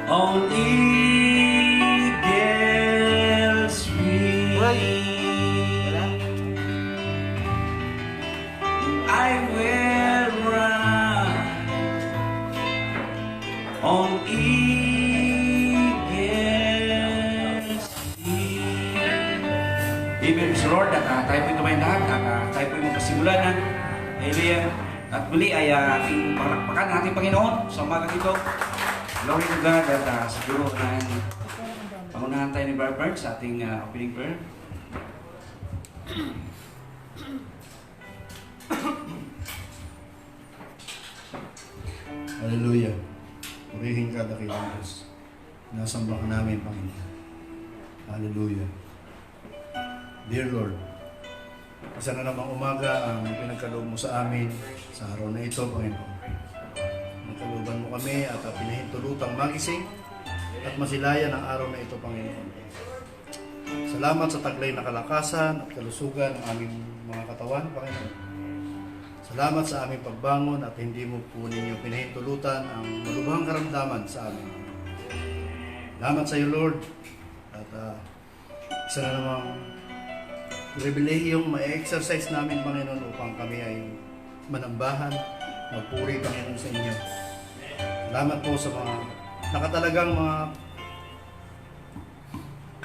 on eagle's wing. I will run on eagle's wing. Amen, Mr. Lord, at tayo po'y kumain lahat, at tayo po'y magkasimulan na. Amen. At muli ay ating palakpakan ng ating Panginoon sa umagang ito. Glory to God, at siguro na pangunahan tayo ni Brother Bert sa ating opening prayer. Hallelujah. Purihin ka, dakilang Diyos. Nasamba ka namin, Panginoon. Hallelujah. Dear Lord, isa na namang umaga ang pinagkaloob mo sa amin sa araw na ito, Panginoon. Nagkalooban mo kami at pinahintulutang magising at masilayan ang araw na ito, Panginoon. Salamat sa taglay na kalakasan at kalusugan ng aming mga katawan, Panginoon. Salamat sa aming pagbangon at hindi mo po ninyo pinahintulutan ang malubhang karamdaman sa amin. Salamat sa iyo, Lord. At isa na namang pribilehiyong ma-exercise namin, Panginoon, upang kami ay manambahan, magpuri, Panginoon, sa inyo. Salamat po sa mga nakatalagang mga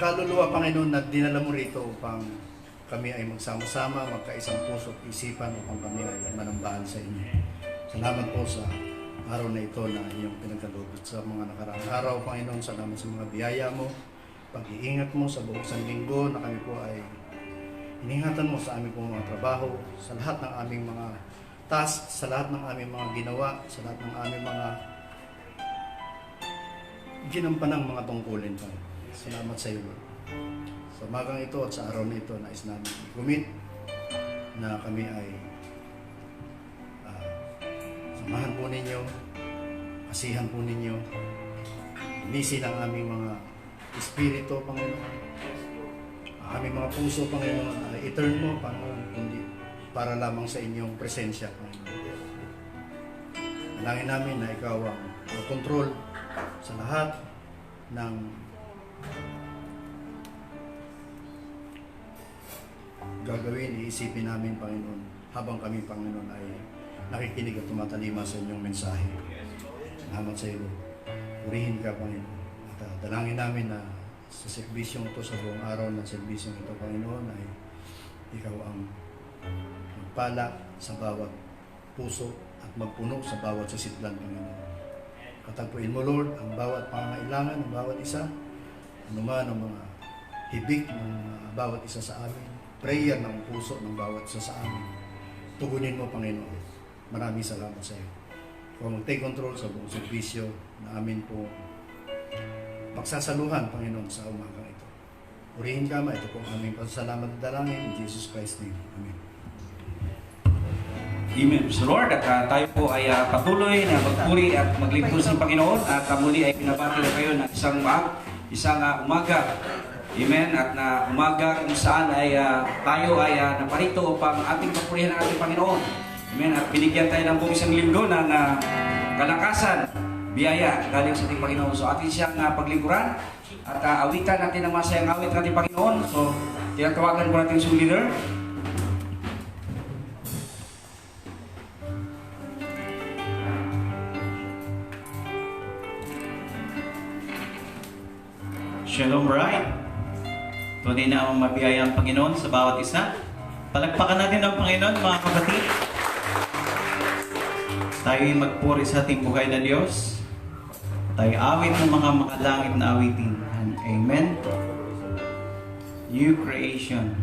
kaluluwa, Panginoon, na dinala mo rito upang kami ay magsama-sama, magkaisang puso at isipan upang kami ay manambahan sa inyo. Salamat po sa araw na ito na iyong pinagkaloob sa mga nakaraang araw, Panginoon. Salamat sa mga biyaya mo, pag-iingat mo sa buong sanlinggo na kami po ay iningatan mo sa aming pong mga trabaho, sa lahat ng aming mga task, sa lahat ng aming mga ginawa, sa lahat ng aming mga ginampanang mga tungkulin, Panginoon. Salamat sa iyo, Lord. Sa umagang ito at sa araw na ito, nais namin i-commit na kami ay samahan po ninyo, kasihan po ninyo, linisin ang aming mga espiritu, Panginoon. Aming mga puso, Panginoon, ay i-turn mo, Panginoon, hindi para lamang sa inyong presensya, Panginoon. Nalangin namin na ikaw ang control sa lahat ng gagawin, iisipin namin, Panginoon, habang kami, Panginoon, ay nakikinig at tumatalima sa inyong mensahe. Salamat sa iyo. Purihin ka, Panginoon. At dalangin namin na sa serbisyong ito, sa buong araw ng serbisyong ito, Panginoon, ay ikaw ang magpala sa bawat puso at magpuno sa bawat sisitlan, Panginoon. Katagpuin mo, Lord, ang bawat pangangailangan ng bawat isa, anuman ang mga hibik ng bawat isa sa amin, prayer ng puso ng bawat isa sa amin. Tugunin mo, Panginoon. Maraming salamat sa iyo. Kung mag-take control sa buong serbisyo na amin po pagsasaluhan, Panginoon, sa umagang ito. Purihin ka, Ma. Ito po ang aming pasalamat at dalangin in Jesus Christ's name. Amen. Amen, Mr. Lord, at tayo po ay patuloy na magpuri at maglingkod sa Panginoon at muli ay pinabati na kayo ng isang umaga. Amen, at na umaga kung saan ay tayo ay naparito upang ating papurihan ang ating Panginoon. Amen, at binigyan tayo ng buong isang linggo ng kalakasan, biyaya galing sa ating Panginoon. So atin siyang paglingkuran at awitan natin ang masayang awit ng ating Panginoon. So tinatawagan ko natin yung leader. Shalom, bride. Tunay na ang mabiyaya ang Panginoon sa bawat isa. Palagpakan natin ang Panginoon, mga kapatid. Tayo'y magpuri sa ating buhay na Diyos. Tayo awit ng mga makalangit na awitin. Amen. New creation.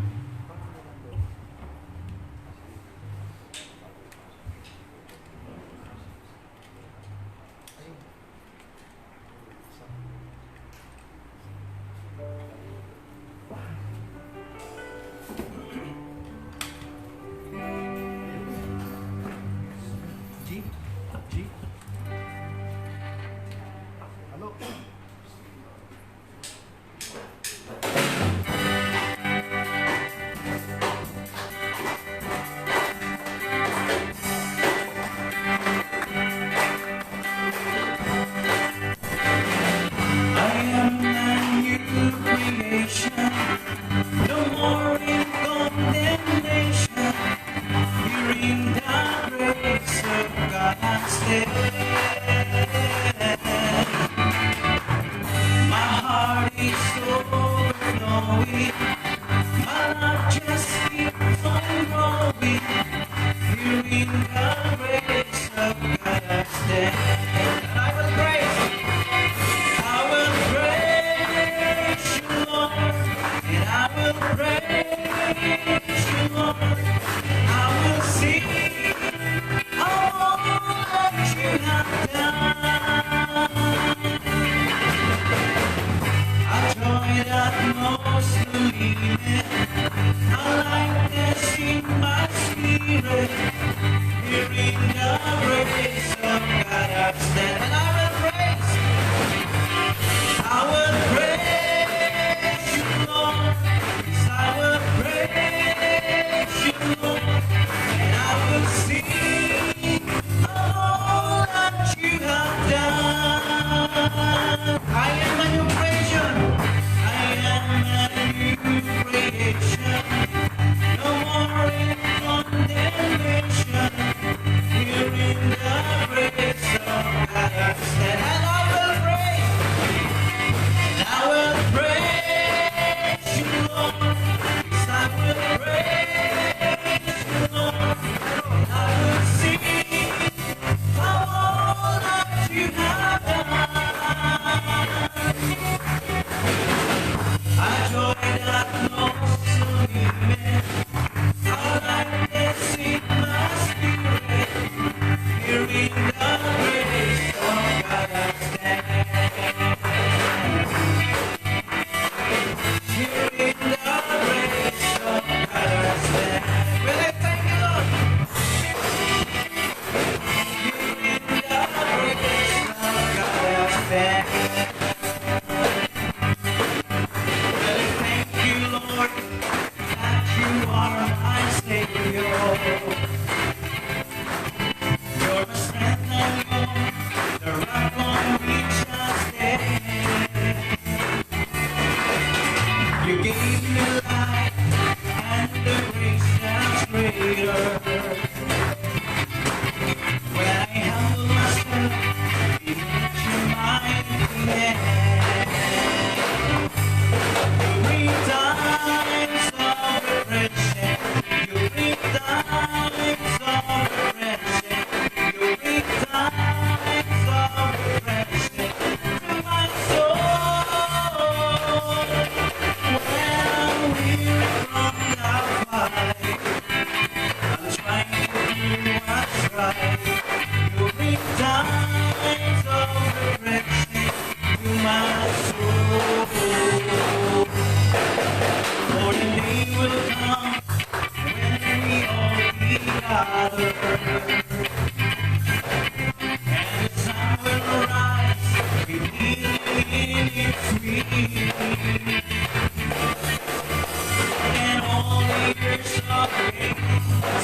Thank you, Lord, that you are my Savior. You're my strength and hope, the rock on which I stand. You gave me life and the grace that's greater. When I humble myself beneath your mighty hand, you bring times of refreshing. You bring times of refreshing. You bring times of refreshing to my soul. When I'm weary from the fight, I'm trying to do what's right. You bring times of refreshing to my soul. For the day will come when we all be gathered, and the sun will rise beneath its wings, and all the years of pain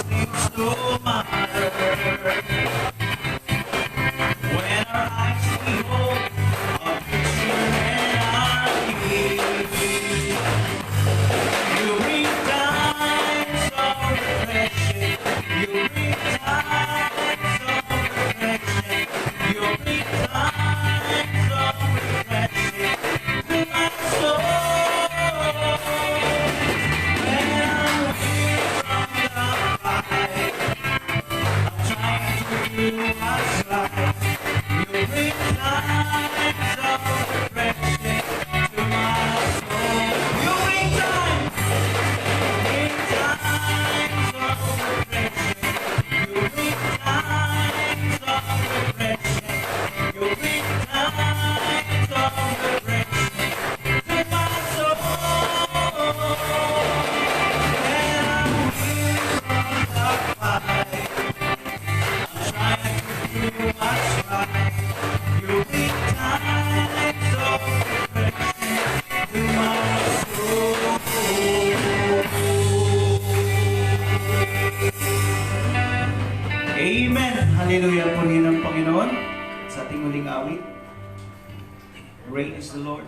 seems no matter. When our eyes behold a picture in our gaze, you bring times of reflection. You bring times of reflection. You bring times of reflection to my soul. When I'm weary from the fight, I'm trying to do what's right. You bring times of reflection to my soul. You bring times of reflection. You bring times of reflection. You bring times of reflection to my soul. When I'm weary from the fight, I'm trying to do what's right. You bring times of reflection to my soul. Amen! Hallelujah! Purihin ang Panginoon sa ating muling awit. Great is the Lord.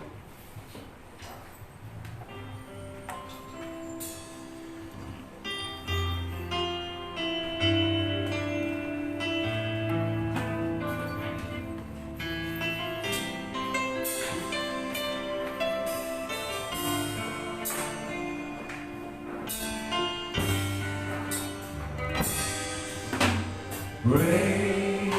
Great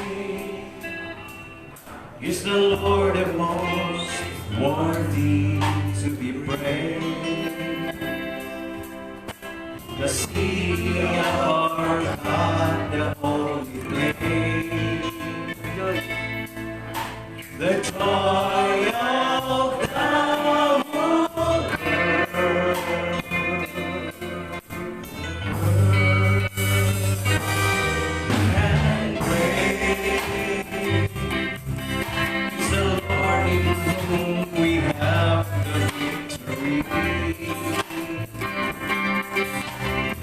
is the Lord and most worthy to be praised. The city of our God, the holy place. The joy of the whole earth. And great is the Lord in whom we have the victory.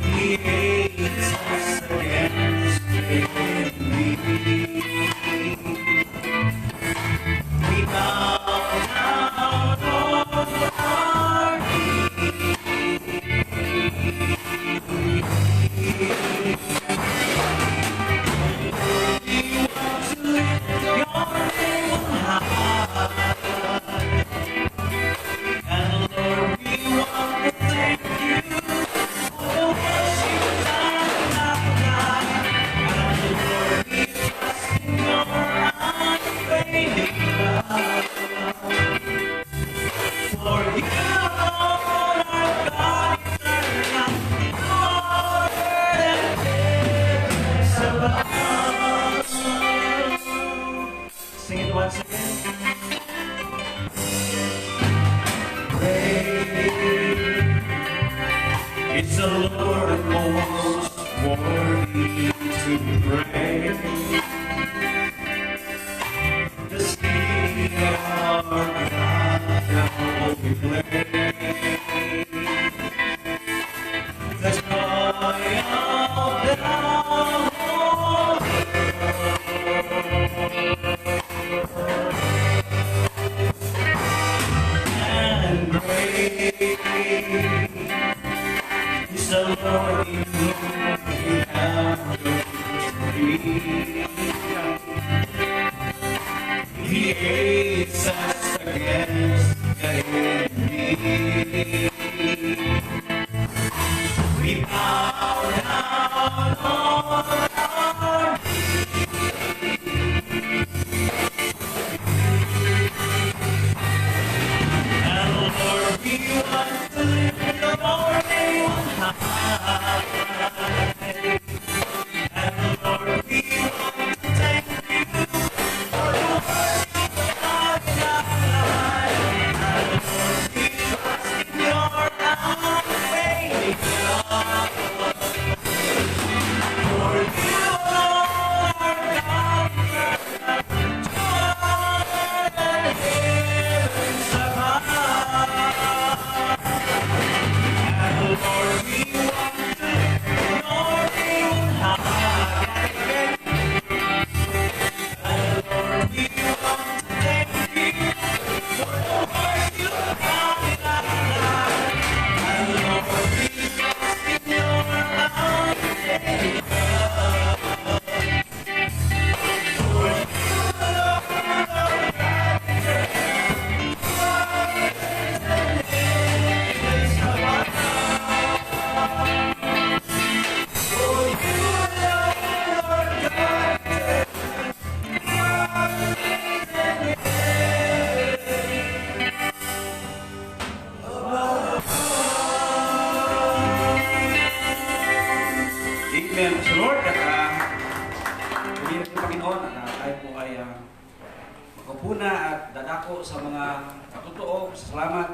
He hates us against the enemy. We bow down on our knees. We want to lift your name on high. And Lord, we want to thank you for the worship time of night. And Lord, we trust in your unfailing love. For you alone are God eternal, Lord and heavens above. Sing it once again. Great is the Lord of most worthy to be praised. The city of It's the Lord in whom we have your victory. He aids us against the enemy. We bow down on our and Lord, we want to lift your name on high. And Lord, we want to thank you for the work you've done in our lives. And Lord, we trust in your unfailing love. For you alone are God, taller than heavens above. And Lord, we want to lift your name high. And Lord, we want to thank you for the work you've done in our lives. And Lord, we trust in your unfailing love. For you alone are God, taller than heavens above. For you alone are God, Amen. So Lord, at pagkira ng Panginoon, at tayo po ay makapuna at dadako sa mga katutuo, salamat.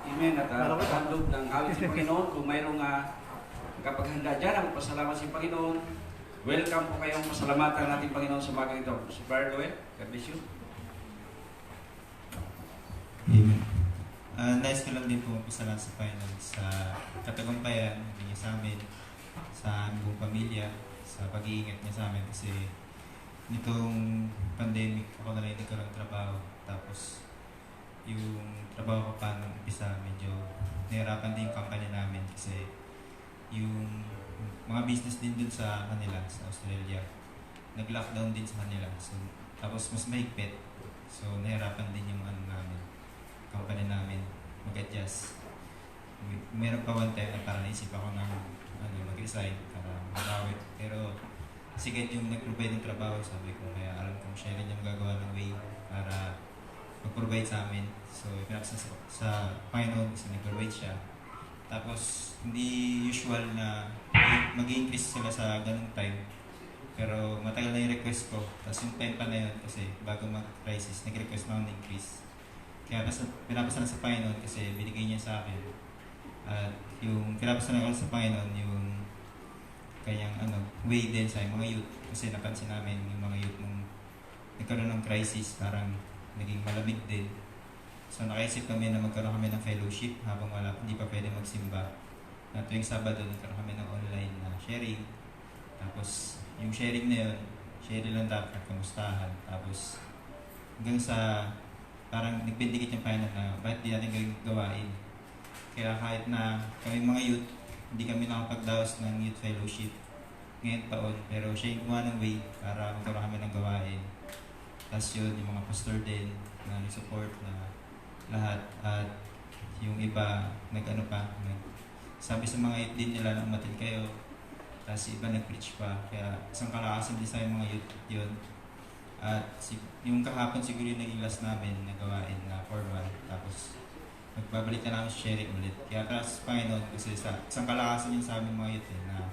Amen. At handog ng awit sa Panginoon, kung mayroong kapaghanda dyan, ang pasalamat sa Panginoon, welcome po kayong pasalamatan natin Panginoon sa mga ito. Si Brother Noel, God bless you. Amen. Nais ko lang din po magpasalamat sa Panginoon sa katagumpayan niya sa amin, sa aming buong pamilya, sa pag-iingat niya sa amin kasi nitong pandemic ako na rin nagkaroon ng trabaho tapos yung trabaho ko pa nung umpisa medyo nahirapan din yung company namin kasi yung mga business din dun sa kanila sa Australia nag-lockdown din sa kanila so, tapos mas mahigpit so nahirapan din yung namin company namin mag-adjust. Meron pa one time na parang naisip ako ng mag-resign para mag-awit. Pero sige yung nag-provide ng trabaho, sabi ko kaya alam kong siya rin yung magagawa ng way para mag-provide sa amin. So pinapasa sa Panginoon kasi nag-provide siya. Tapos hindi usual na mag-increase sila sa ganung time. Pero matagal na yung request ko. Tapos yung time pa na yun kasi bago mag-crisis, nag-request na ako ng-increase. Kaya pinapasa na sa Panginoon kasi binigay niya sa akin. At yung pinapasa na ako sa Panginoon, yung kanyang way din sa mga youth. Kasi napansin namin yung mga youth nung nagkaroon ng crisis, parang naging malamig din. So nakaisip kami na magkaroon kami ng fellowship habang hindi pa pwede magsimba. Na tuwing Sabado, nagkaroon kami ng online na sharing. Tapos yung sharing na yun, sharing lang dapat, kamustahan. Tapos hanggang sa parang nagpindikit yung Panginoon na bakit di natin gawing gawain. Kaya kahit na kami mga youth, hindi kami nakapagdaos ng youth fellowship ngayong taon. Pero siya yung gumawa ng way para magkaroon kami ng gawain. Tapos yun, yung mga pastor din na nag-support na lahat. At yung iba, sabi sa mga youth din nila na umatin kayo. Tapos iba nag-preach pa. Kaya isang kalakasan din sa mga youth yun. At yung kahapon siguro yung naging last namin na gawain na formal. Tapos magbabalik na namin sa sharing ulit. Kaya para sa Panginoon kasi isang kalakasan yun sa amin mga youth na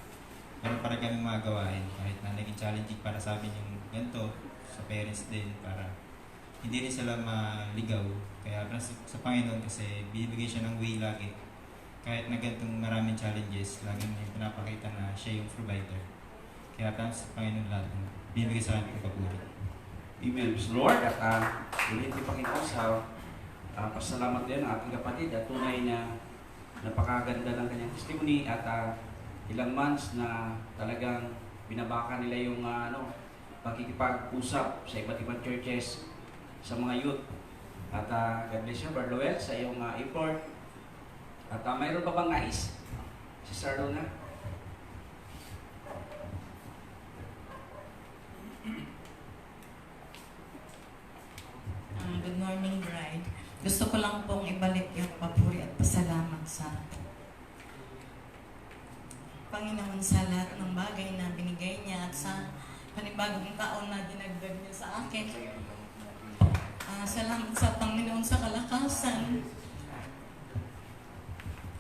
meron para kami mga gawain kahit na naging challenging para sa amin yung ganito sa parents din para hindi rin sila maligaw. Kaya para sa Panginoon kasi bibigay siya ng way lagi. Kahit na ganitong maraming challenges, lagi may pinapakita na siya yung provider. Kaya para sa Panginoon lahat, bibigay sa amin yung papuri. Amen. So Lord, at ulit yung Panginoon sa pasalamat din ang ating kapatid at tunay na napakaganda ng kanyang testimony at ilang months na talagang binabaka nila yung pakikipag-usap sa iba't ibang churches sa mga youth. At God bless you, Brother Noel, sa iyong effort. At mayroon pa bang nais? Si Sir Luna? Good morning, Bride. Gusto ko lang pong ibalik yung papuri at pasalamat sa Panginoon sa lahat ng bagay na binigay niya at sa panibagong taon na dinagdag niya sa akin. Salamat sa Panginoon sa kalakasan,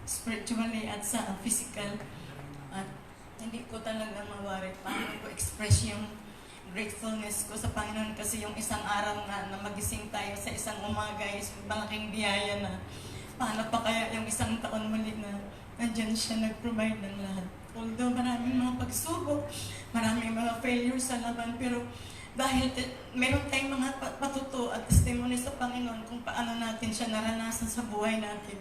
spiritually at sa physical. At hindi ko talaga mawari paano ko express yung gratefulness ko sa Panginoon kasi yung isang araw na magising tayo sa isang umaga is malaking biyaya na paano pa kaya yung isang taon muli na nandyan siya nag-provide ng lahat. Although maraming mga pagsubok, maraming mga failures sa laban, pero dahil meron tayong mga patuto at testimony sa Panginoon kung paano natin siya naranasan sa buhay natin.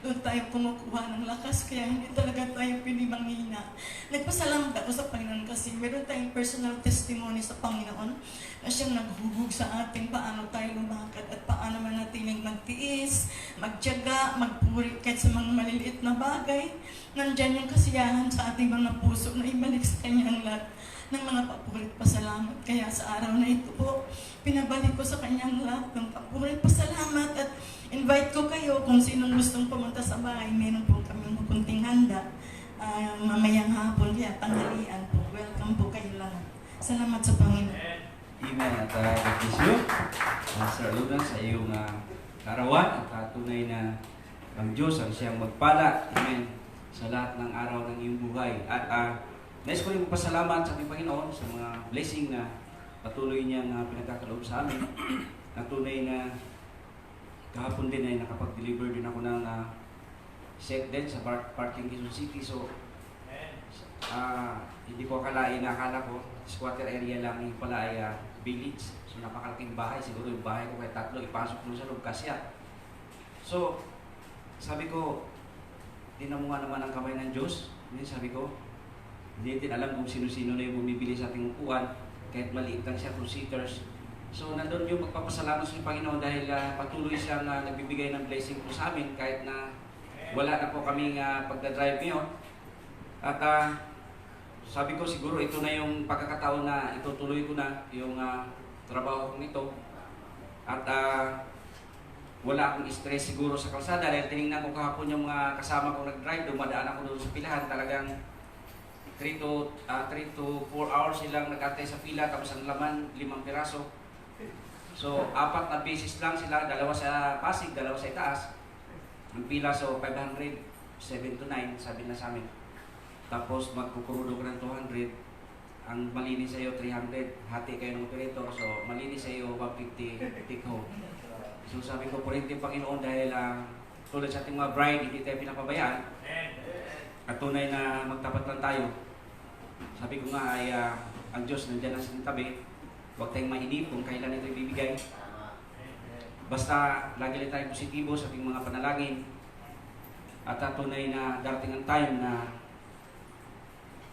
Doon tayo kumukuha ng lakas, kaya hindi talaga tayo pinibangina. Nagpasalamat ako sa Panginoon kasi meron tayong personal testimony sa Panginoon na siyang naghubog sa atin paano tayo lumakad at paano manatiling magtiis, magtiyaga, magpuri kahit sa mga maliliit na bagay. Nandyan yung kasiyahan sa ating mga puso na ibalik sa Kanya ang lahat ng mga papurit pasalamat. Kaya sa araw na ito po, pinabalik ko sa Kanyang lahat ng papurit pasalamat at invite ko kayo kung sinong gustong pumunta sa bahay. Meron po kaming kunting handa mamayang hapon, kaya tanghalian po. Welcome po kayo lahat. Salamat sa Panginoon. Amen. At God bless you, Sir Luna, sa iyong karawan at tunay na ang Diyos ang siyang magpala. Amen. Sa lahat ng araw ng iyong buhay. At nais ko rin magpasalamat sa ating Panginoon sa mga blessing na patuloy niyang pinagkakaloob sa amin. Na tunay na kahapon din ay nakapag-deliver din ako ng set din sa parking Quezon City. So, hindi ko akalain na akala ko squatter area lang yung pala ay village. So, napakalaking bahay. Siguro yung bahay ko kaya tatlo ipasok mo sa loob kasya. So, sabi ko, tinamunga naman ang kamay ng Diyos. Sabi ko, hindi din alam kung sino-sino na yung bumibili sa ating upuan. Kahit maliit lang siya, considerers. So, nandun yung magpapasalamat sa Panginoon dahil patuloy siyang nagbibigay ng blessing po sa amin kahit na wala na po kaming pagdadrive ngayon. At sabi ko siguro ito na yung pagkakataon na itutuloy ko na yung trabaho ko nito. At wala akong stress siguro sa kalsada dahil tinignan ko kahapon yung mga kasama ko nag-drive, dumadaan ako doon sa pilahan, talagang 3 to 4 hours silang nag-atay sa pila tapos ang laman 5 piraso. So 4 na beses lang sila, 2 sa Pasig, 2 sa Itaas. Ang pila so 500, 7 to 9 sabi na sa amin. Tapos magkukurudo ko ng 200, ang malinis sa iyo 300, hati kayo ng operator, so malinis sa iyo 150 take home. So sabi ko, purinti Panginoon dahil tulad sa ating mga bride, hindi tayo pinapabayaan. At tunay na magtapat lang tayo. Sabi ko nga ay ang Diyos nandiyan na sa tabi. Huwag tayong mainip kung kailan ito ibibigay. Basta lagi lang tayong positibo sa ating mga panalangin. At tunay na darating ang time na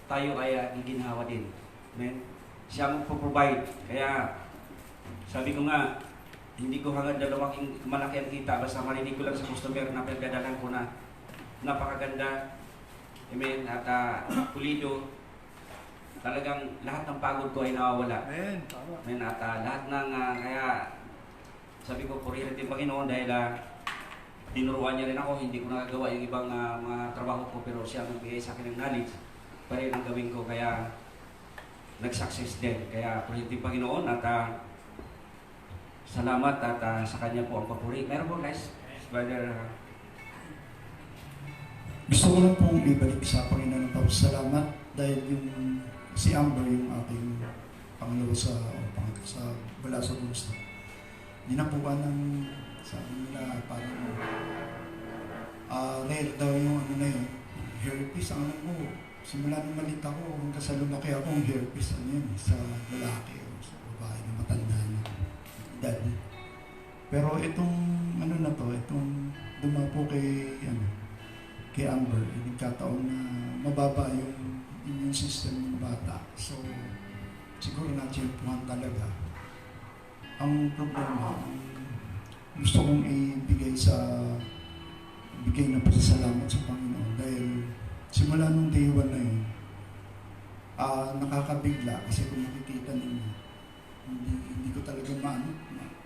tayo ay giginhawa din. Amen? Siya magpo-provide. Kaya sabi ko nga, hindi ko hangad na malaki ang kita. Basta marinig ko lang sa customer na pinagdadalan ko na napakaganda. Amen? At pulido. Talagang lahat ng pagod ko ay nawawala. Amen. Amen. At lahat ng kaya sabi ko, purihin din Panginoon dahil tinuruan niya rin ako. Hindi ko nagagawa yung ibang mga trabaho ko pero siya nagbigay sa akin ng knowledge pa rin ang gawin ko. Kaya nag-success din. Kaya purihin din Panginoon at salamat at sa kanya po ang papuri. Meron po guys, Brother. Gusto ko lang pong ibalik sa Panginoon ng pasalamat dahil yung si Amber yung ating pangalawa sa wala sa gusto. Dinapuan ng sabi nila parang rare daw yung ano na yun. Herpes ang alam mo. Simula nung malit ako hanggang sa lumaki ako ang herpes ano yun sa lalaki o sa babae na matanda yung edad. Pero itong ano na to, itong dumapo kay Amber, nagkataon na mababa yung immune system ng bata. So, siguro na-tiyempuhan talaga. Ang problema, gusto kong ibigay na pasasalamat sa Panginoon dahil simula nung day 1 na yun, nakakabigla kasi kung nakikita ninyo, hindi ko talaga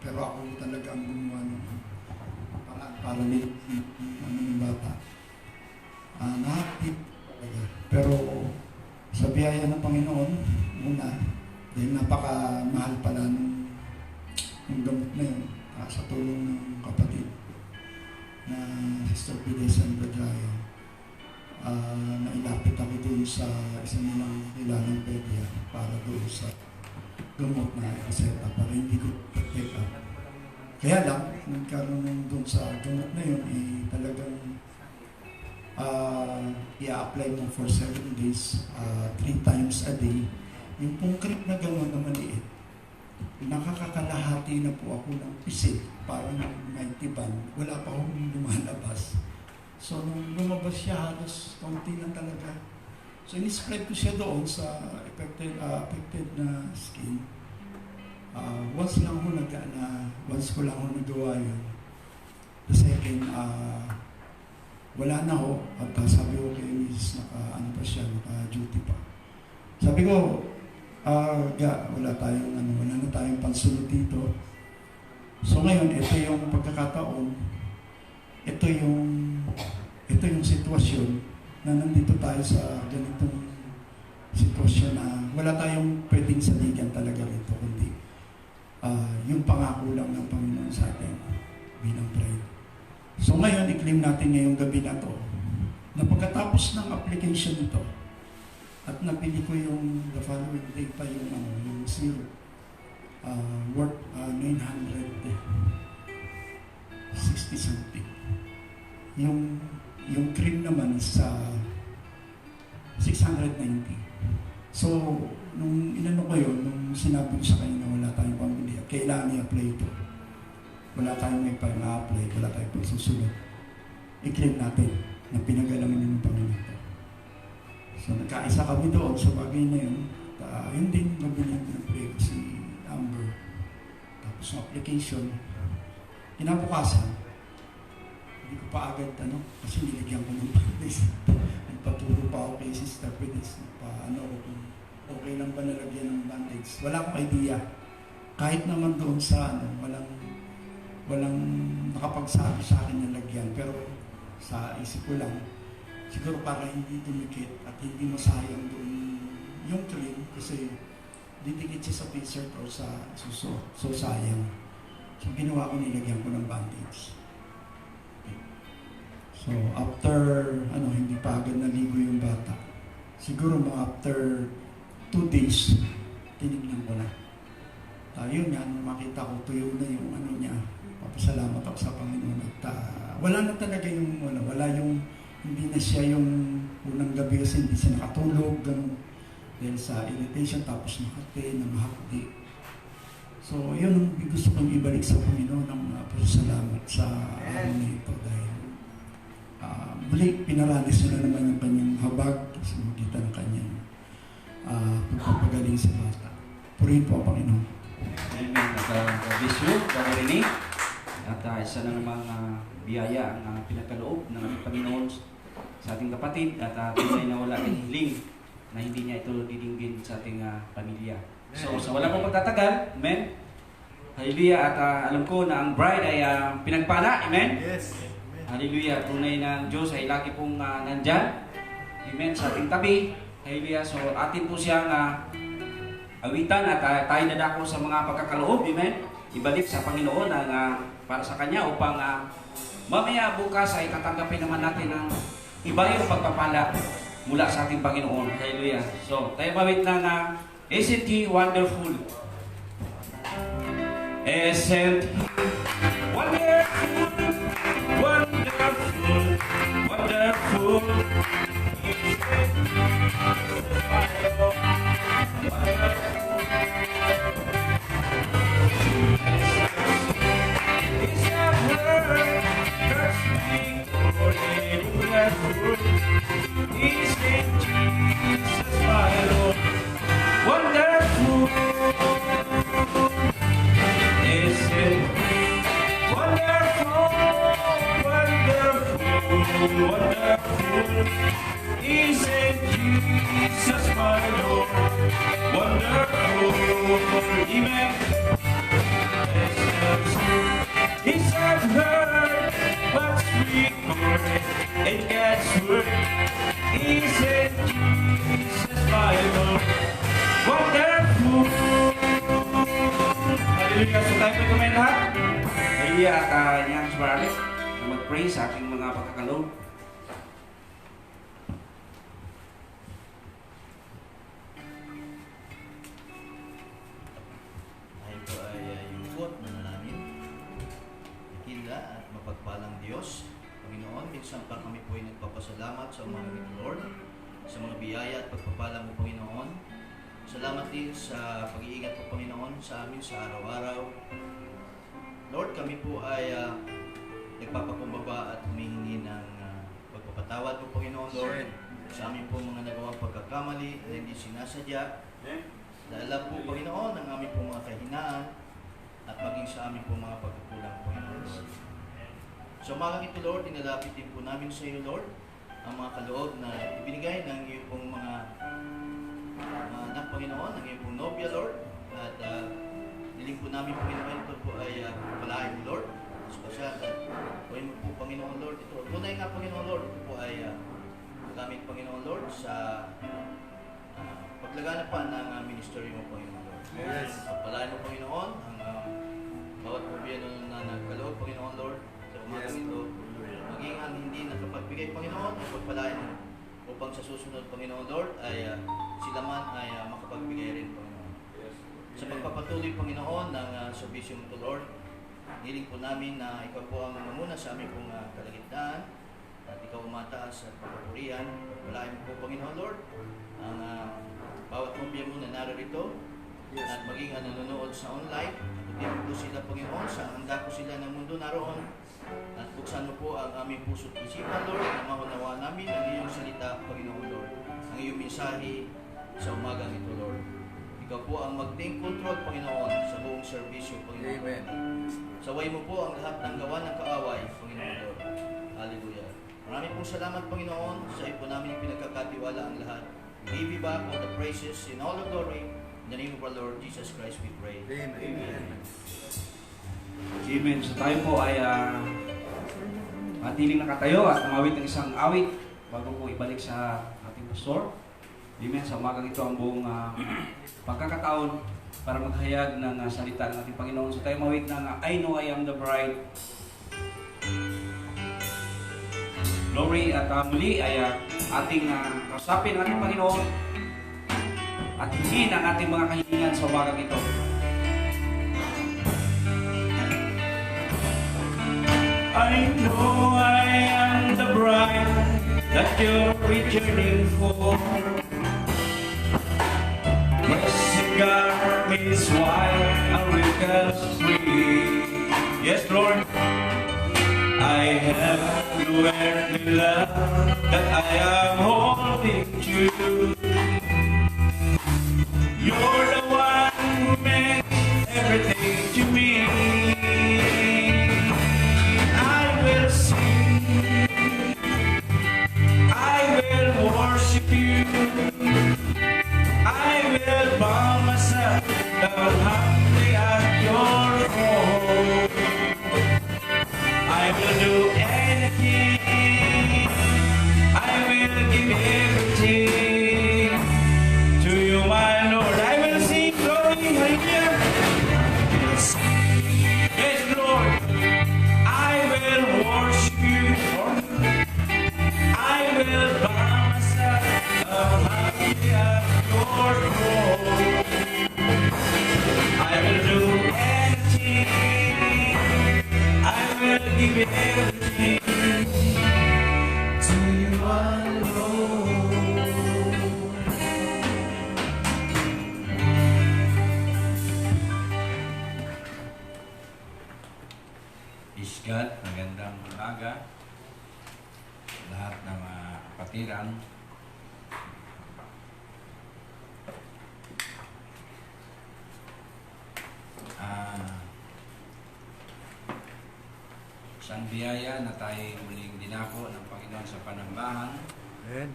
pero ako talaga ang gumawa ng para ng bata. Nakakabigla talaga. Pero sa biyaya ng Panginoon, muna, dahil napakamahal pala ng gamot na yun, sa tulong ng kapatid na Sister Pides and Rajaya, nailapit ako doon sa isang nilang nilalang pedya para doon sa gamot na reseta para hindi ko pick up. Kaya lang, nagkaroon doon sa gamot na yun, talagang i-apply mo for 7 days, 3 times a day. Yung pong cream na gano'n na maliit, nakakakalahati na po ako ng pisil, parang may tiban, wala pa akong lumalabas. So, nung lumabas siya, halos kaunti lang talaga. So, in-spread ko siya doon sa affected na skin. Once ko lang ako nagawa yun. The second, wala na ho. At sabi ko kay Mrs. naka-duty pa. Sabi ko, wala na tayong pansunod dito. So ngayon, ito yung pagkakataon, ito yung sitwasyon na nandito tayo sa ganitong sitwasyon na wala tayong pwedeng saligan talaga rito, kundi yung pangako lang ng Panginoon sa atin bilang bride. So ngayon, i-claim natin ngayong gabi na to na pagkatapos ng application nito, at napili ko yung the following day pa yung zero worth 960 something. Yung cream naman sa 690. So, nung inano ko yun, nung sinabi ko sa kanya na wala tayong pambili, kailangan i-apply ito. Wala tayong may pang-apply, wala tayong pagsusunod. I-claim natin na pinagalaman ng Panginoon ito. So, nagkaisa kami doon sa bagay na yun. Yun din, mabili ng pray ko si Amber. Tapos yung application, kinabukasan, hindi ko pa agad, kasi niligyan ko ng bandage. Nagpaturo pa ako kay Sister Pides. Kung okay lang ba nalagyan ng bandage. Wala akong idea. Kahit naman doon sa, walang nakapagsabi sa akin na lagyan. Pero sa isip ko lang, siguro para hindi dumikit at hindi masayang doon yung cream kasi didikit siya sa t-shirt o sa suso. So sayang. So ginawa ko, nilagyan ko ng bandage. Okay. So after, hindi pa agad naligo yung bata. Siguro after 2 days, tinignan ko na. Yun nga, nung makita ko, tuyo na yung niya. Papasalamat ako sa Panginoon. At wala na talaga yung, hindi na siya yung unang gabi kasi hindi siya nakatulog, ganun. Dahil sa irritation, tapos nakate, namahakdi. So, yun ang gusto kong ibalik sa Panginoon ng pasasalamat sa araw na ito. Dahil muli, pinaranas nila naman yung kanyang habag sa magitan ng kanyang pagpapagaling sa bata. Purihin po ang Panginoon. Amen. At bisyo, Rene. At isa na namang biyaya ang pinagkaloob ng ating Panginoon sa ating kapatid at tunay na wala ng hiling na hindi niya ito didinggin sa ating pamilya. So, sa wala pong pagtatagal, amen. Hallelujah. At alam ko na ang bride ay pinagpala, amen. Yes. Hallelujah. Tunay na Diyos ay lagi pong nandyan, amen, sa ating tabi. Hallelujah. So, atin po siyang awitan at tayo nadako sa mga pagkakaloob, amen. Ibalik sa Panginoon ang para sa Kanya upang mamaya bukas ay tatanggapin naman natin ng iba yung pagpapala mula sa ating Panginoon. Hallelujah. So, tayo mawit ng Isn't He Wonderful? Isn't He Wonderful? Wonderful, wonderful. Wonderful, is it? Wonderful. word is in Jesus' Bible. Wonderful. Hallelujah. So tayo po kumain lahat. Hallelujah. At niyang sumaralik na mag-pray sa ating mga pagkakaloob. Tayo po ay lingkod na namin. Ikila at mapagpalang Diyos. Panginoon, minsan pa kami po ay nagpapasalamat sa umaga nito, Lord, sa mga biyaya at pagpapala mo, Panginoon. Salamat din sa pag-iingat po, Panginoon, sa amin sa araw-araw. Lord, kami po ay nagpapakumbaba at humihingi ng pagpapatawad po, Panginoon, Lord, sa amin po mga nagawang pagkakamali na hindi sinasadya. Dahil alam po, Panginoon, ang aming po mga kahinaan at maging sa amin po mga pagkukulang, Panginoon, Lord. So, umagang ito, Lord, inalapit din po namin sa iyo, Lord, ang mga kaloob na ibinigay ng iyong pong mga anak, Panginoon, ng iyong pong nobya, Lord. At niling po namin, Panginoon, ito po ay palahin mo, Lord. Special at gawin mo po, Panginoon, Lord. Ito, tunay nga, Panginoon, Lord, ito po ay gamit, Panginoon, Lord, sa paglagana pa ng ministry mo, Panginoon, Lord. Yes. Pagpalain mo, Panginoon, ang bawat gobyerno na nagkaloob, Panginoon, Lord, sa umagang ito, maging ang hindi nakapagbigay, Panginoon, ay pagpalain mo upang sa susunod, Panginoon, Lord, ay sila man ay makapagbigay rin, Panginoon. Sa pagpapatuloy, Panginoon, ng serbisyo mo to, Lord, hiling po namin na ikaw po ang mamuna sa aming pong kalagitnaan at ikaw umataas at pagpapurihan. Pagpalain mo po, Panginoon, Lord, ang bawat mobya mo na naririto at maging nanonood sa online. Pagpapurihan po sila, Panginoon, sa handa po sila ng mundo naroon. At buksan mo po ang aming puso't isipan, Lord, na maunawa namin ang iyong salita, Panginoon, Lord. Ang iyong mensahe sa umagang ito, Lord. Ikaw po ang mag-take control, Panginoon, sa buong serbisyo, Panginoon. Amen. Saway mo po ang lahat ng gawa ng kaaway, Panginoon, Lord. Hallelujah. Maraming pong salamat, Panginoon. Sa iyo po namin pinagkakatiwala ang lahat. We give you back all the praises in all the glory. In the name of our Lord Jesus Christ we pray. Amen. Amen. So tayo po ay matiling nakatayo at umawit ng isang awit bago po ibalik sa ating pastor. Amen. Sa umagang ito ang buong pagkakataon para maghayag ng salita ng ating Panginoon. So tayo mawit ng I Know I Am the Bride. Glory at muli ay ating kausapin ng ating Panginoon at hingin ang ating mga kahilingan sa umagang ito. I know I am the bride that you're returning for. Mercy garments white and wrinkles free. Yes, Lord. I have no earthly love that I am holding true. You're the one who makes everything to me. I will sing, I will worship you, I will bow myself down humbly at your throne. I will do anything, I will give everything to you, my Lord. I will sing glory, hallelujah. Yes, Lord, I will worship you, Lord. I will bow myself humbly at your throne. I will do anything, I will give everything to you alone. Praise God, magandang umaga. Lahat ng kapatiran. Isang biyaya na tayo muling dinako ng Panginoon sa panambahan Amen.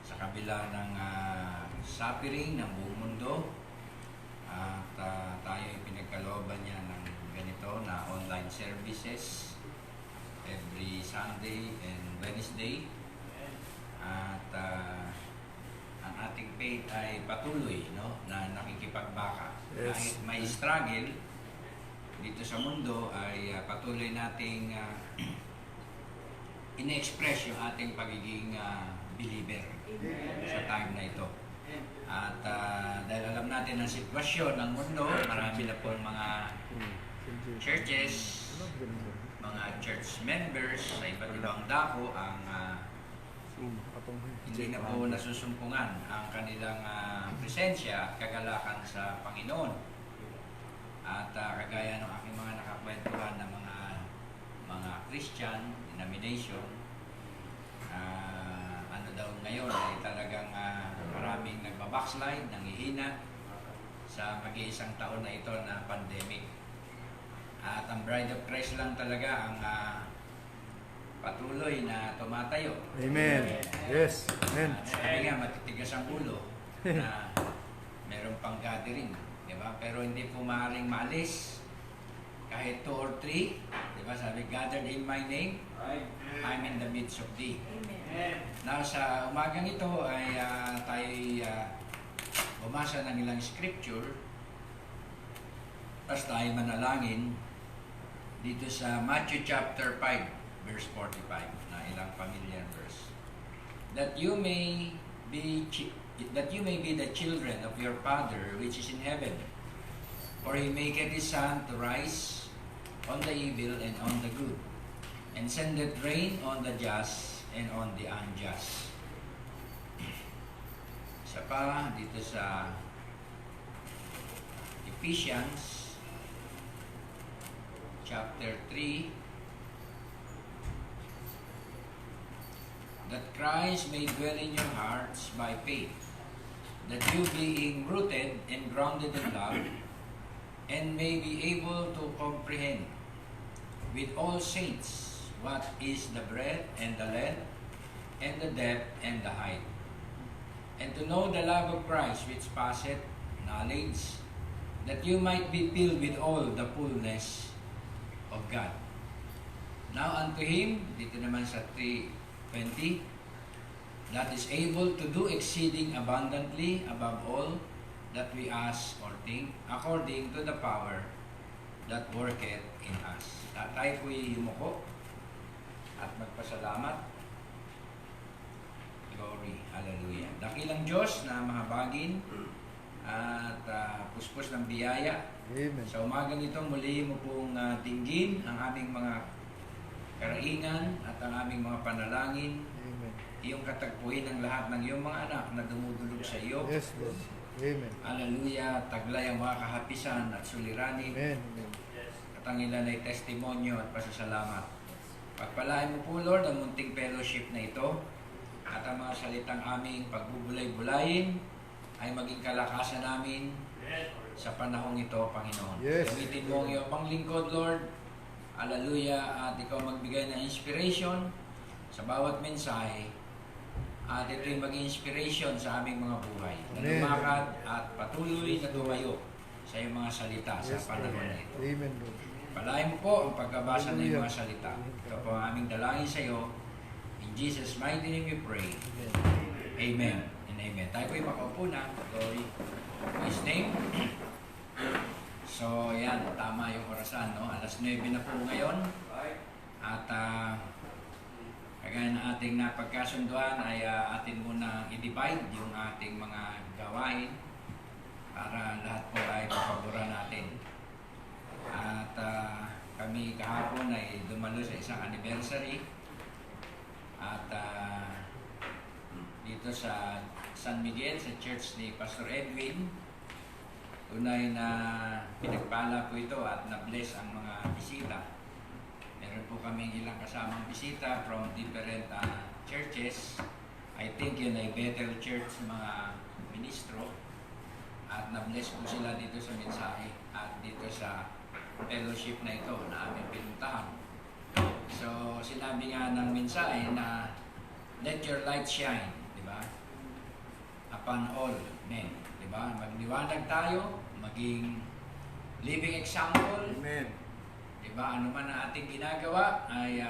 sa kabila ng suffering ng buong mundo. At tayo ay pinagkalooban niya ng ganito na online services every Sunday and Wednesday. At ang ating faith ay patuloy, no, na nakikipagbaka. Yes. Kahit may struggle dito sa mundo ay patuloy nating ine-express yung ating pagiging believer sa time na ito. At dahil alam natin ang sitwasyon ng mundo, marami na po mga churches, mga church members sa iba't ibang dako ang hindi na po nasusumpungan ang kanilang presensya at kagalakan sa Panginoon. At kagaya ng aking mga nakakwentuhan ng mga Christian denomination, ano daw ngayon ay talagang maraming nagbabackslide, nangihina sa mag-iisang taon na ito na pandemic. At ang Bride of Christ lang talaga ang patuloy na tumatayo. Amen. Yes. Amen. Sabi nga, matitigas ang ulo na meron pang gathering. Diba? Pero hindi po maaaring maalis. Kahit 2 or 3, diba? Sabi, gathered in my name, I'm in the midst of thee. Now, sa umagang ito ay tayo bumasa ng ilang scripture. Tapos tayo manalangin dito sa Matthew chapter 5, verse 45, na ilang familiar verse. That you may be the children of your Father which is in heaven. For he maketh his sun to rise on the evil and on the good, and sendeth rain on the just and on the unjust. Isa pa dito sa Ephesians chapter 3, that Christ may dwell in your hearts by faith, that you being rooted and grounded in love, and may be able to comprehend with all saints what is the breadth and the length and the depth and the height, and to know the love of Christ which passeth knowledge, that you might be filled with all the fullness of God. Now unto Him, dito naman sa 3:20, that is able to do exceeding abundantly above all that we ask or think, according to the power that worketh in us. At tayo po'y yumuko at magpasalamat. Glory, hallelujah. Dakilang Diyos na mahabagin at puspos ng biyaya. Amen. Sa umagang ito, muli mo pong tinggin ang aming mga karaingan at ang aming mga panalangin. Amen. Iyong katagpuin ang lahat ng iyong mga anak na dumudulog sa iyo. Yes, Lord. Amen. Hallelujah. Taglay ang mga kahapisan at suliranin. Amen. At ang ilan ay testimonyo at pasasalamat. Pagpalain mo po, Lord, ang munting fellowship na ito at ang mga salitang aming pagbubulay-bulayin ay maging kalakasan namin sa panahong ito, Panginoon. Yes. Gamitin mo ang iyong panglingkod, Lord. Hallelujah. At ikaw magbigay ng inspiration sa bawat mensahe. At ito'y maging inspiration sa aming mga buhay. Na Amen. lumakad at patuloy na tumayo sa iyong mga salita sa Yes, panahon Lord. na ito. Amen, Lord. Palain mo po ang pagkabasa ng iyong mga salita. Ito po ang aming dalangin sa iyo. In Jesus' mighty name we pray. Amen. Amen and amen. Tayo po'y makaupo na. Glory to His name. So, yan. Tama yung orasan, no? 9:00 na po ngayon. At kagaya ng ating napagkasunduan ay atin muna i-divide yung ating mga gawain para lahat po ay papaboran natin. At kami kahapon ay dumalo sa isang anniversary at dito sa San Miguel, sa church ni Pastor Edwin. Tunay na pinagpala po ito at na-bless ang mga bisita. Meron po kaming ilang kasamang bisita from different churches. I think yun ay Bethel Church mga ministro. At na-bless po sila dito sa mensahe at dito sa fellowship na ito na aming pinuntahan. So, sinabi nga ng mensahe na let your light shine, di ba? Upon all men, di ba? Magliwanag tayo, maging living example. Amen. Diba, ano man ang ating ginagawa ay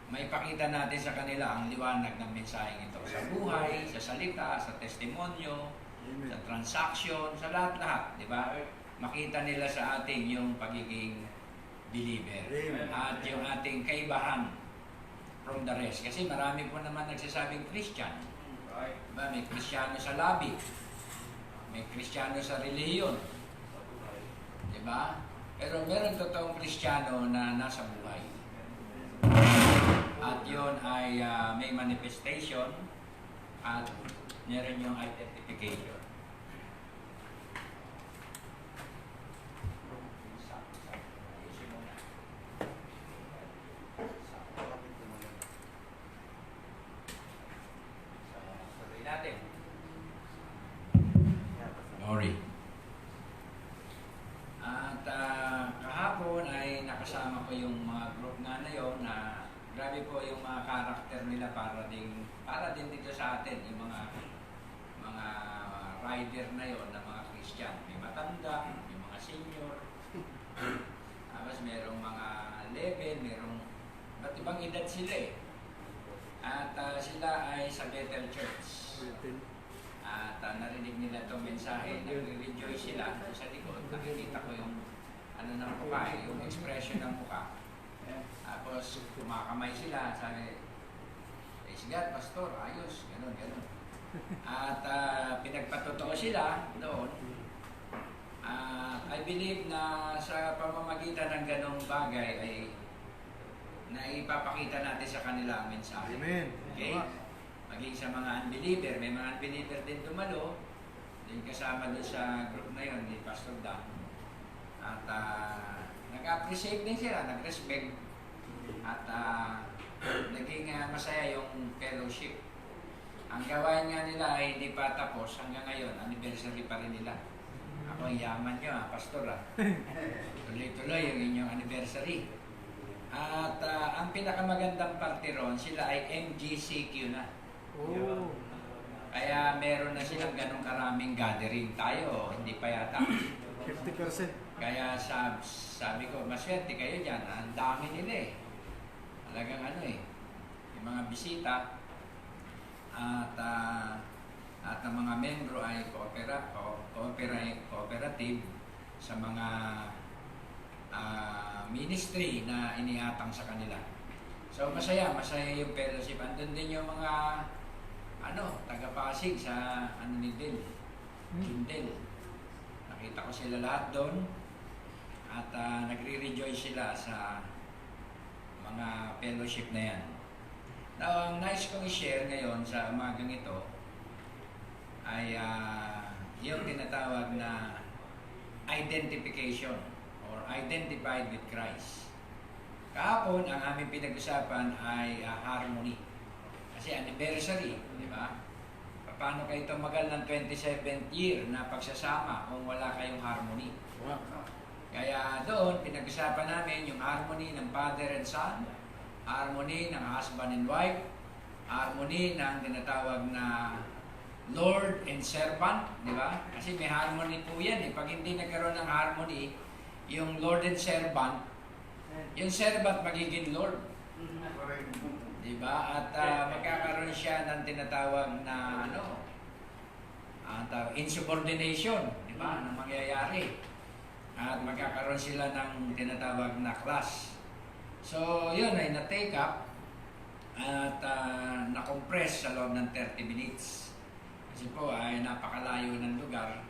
maipakita natin sa kanila ang liwanag ng mensaheng ito. Sa buhay, sa salita, sa testimonyo, sa transaction, sa lahat-lahat. Di ba? Makita nila sa ating yung pagiging believer. At yung ating kaibahan from the rest. Kasi marami po naman nagsasabing Christian. Diba? May Kristiyano sa labi. May Kristiyano sa reliyon. Diba? Pero meron totoong Kristiyano na nasa buhay. At yun ay may manifestation at meron yung identification. Natin. Glory. At kahapon ay nakasama ko yung mga group nga na yun na grabe po yung mga karakter nila para din dito sa atin yung mga rider na yon na mga Christian. May matanda, may mga senior. Tapos merong mga 11, merong ba't ibang edad sila eh. At sila ay sa Bethel Church. At narinig nila itong mensahe, nag-rejoice sila sa likod. Nakikita ko yung ano ng mukha, yung expression ng mukha. Tapos kumakamay sila, sabi, praise God, pastor, ayos, gano'n, gano'n. At pinagpatotoo sila doon. I believe na sa pamamagitan ng ganong bagay ay naipapakita natin sa kanila ang mensahe. Amen. Okay? Maging sa mga unbeliever, may mga unbeliever din dumalo, din kasama doon sa group na yon ni Pastor Dan. At nag-appreciate din sila, nag-respect. At naging masaya yung fellowship. Ang gawain nga nila ay hindi pa tapos hanggang ngayon, anniversary pa rin nila. Ako, yaman nyo Pastor Tuloy-tuloy yung inyong anniversary. At ang pinakamagandang parte ron, sila ay MGCQ na. Oh. Kaya meron na silang ganong karaming gathering. Tayo, hindi pa yata. 50%. Kaya sabi ko, maswerte kayo dyan. Ang dami nila eh. Talagang ano eh. Yung mga bisita. At ang mga membro ay cooperative sa mga ministry na inihatang sa kanila. So masaya yung fellowship. Andun din yung mga taga-Pasig sa ni Del. Jindel. Nakita ko sila lahat doon. At nagre-rejoice sila sa mga fellowship na yan. Now, ang nais kong i-share ngayon sa umagang ito ay yung tinatawag na identification or identified with Christ. Kahapon, ang aming pinag-usapan ay harmony. Kasi anniversary, di ba? Paano kayo tumagal ng 27th year na pagsasama kung wala kayong harmony? Kaya doon, pinag-usapan namin yung harmony ng father and son, harmony ng husband and wife, harmony ng tinatawag na Lord and servant, di ba? Kasi may harmony po yan eh. Pag hindi nagkaroon ng harmony, yung Lord and servant, yung servant magiging Lord. Diba? At magkakaroon siya ng tinatawag na insubordination, diba? Anong mangyayari? At magkakaroon sila ng tinatawag na class. So, yun ay na-take up at na-compress sa loob ng 30 minutes. Kasi po ay napakalayo ng lugar.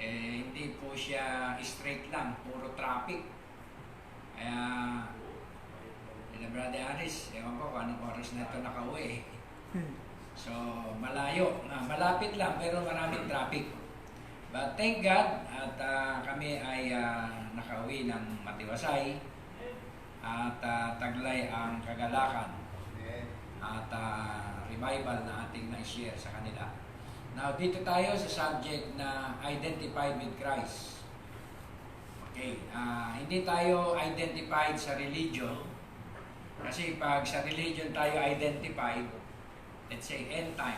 Hindi po siya straight lang, puro traffic. Kaya Brother Aris, ewan ko kung anong oras na ito nakauwi. So, malayo. Malapit lang pero maraming traffic. But thank God at kami ay nakauwi ng matiwasay at taglay ang kagalakan at revival na ating na-share sa kanila. Now, dito tayo sa subject na identified with Christ. Okay, hindi tayo identified sa religion. Kasi pag sa religion tayo identified, let's say end time.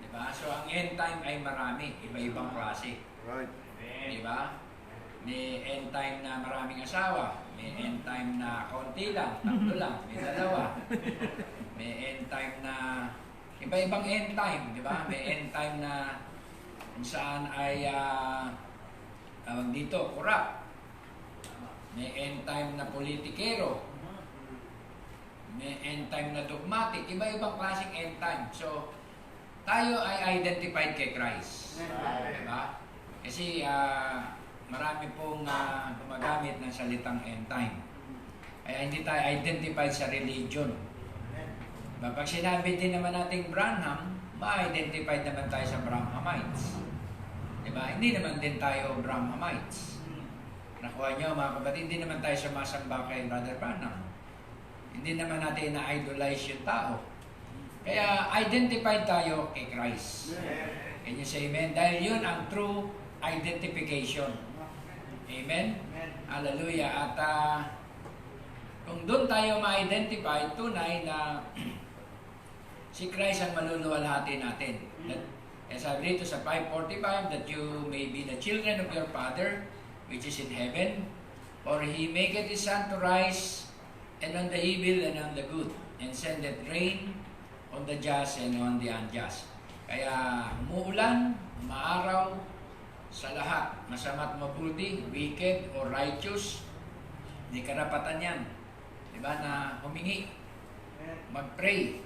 Diba? So ang end time ay marami, iba-ibang klase. Right. Diba? May end time na maraming asawa. May end time na konti lang, tatlo lang, may dalawa. May end time na iba-ibang end time, di ba? May end time na kung saan ay tawag dito, corrupt. May end time na politikero. May end time na dogmatic. Iba-ibang klaseng end time. So, tayo ay identified kay Christ. Diba? Kasi marami pong gumagamit ng salitang end time. Kaya hindi tayo identified sa religion. Diba? Pag sinabi din naman nating Branham, ma-identified naman tayo sa Brahmamites. Diba? Hindi naman din tayo Brahmamites. Nakuha nyo mga kapatid, hindi naman tayo sumasamba kay Brother Branham. Hindi naman natin na-idolize yung tao. Kaya identified tayo kay Christ. Can you say amen? Dahil yun ang true identification. Amen? Hallelujah. At kung doon tayo ma-identify, tunay na si Christ ang maluluwalhati natin. Kaya sabi dito sa 5:45, that you may be the children of your Father, which is in heaven, for He maketh His sun to rise, and on the evil and on the good, and sendeth rain on the just and on the unjust. Kaya umuulan, umaaraw, sa lahat, masama't mabuti, wicked or righteous, hindi karapatan yan. Diba? Na humingi, mag-pray,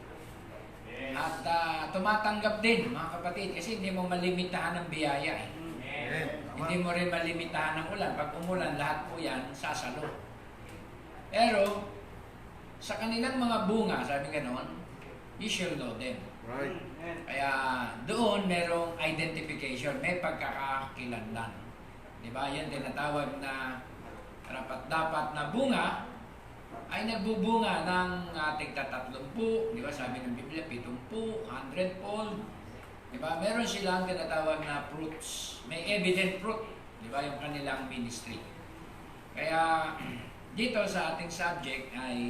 at tumatanggap din, mga kapatid, kasi hindi mo malimitahan ng biyaya. Hindi mo rin malimitahan ng ulan. Pag umulan, lahat po yan sasalo. Pero, sa kanilang mga bunga, sabi gano'n, you shall know them. Right. Kaya doon merong identification, may pagkakakilanlan. Diba? Yan tinatawag na dapat na bunga ay nagbubunga ng tigta-30, di ba? Sabi ng Biblia, 70, 100-fold. Diba? Meron silang tinatawag na fruits. May evident fruit. Diba? Yung kanilang ministry. Kaya dito sa ating subject ay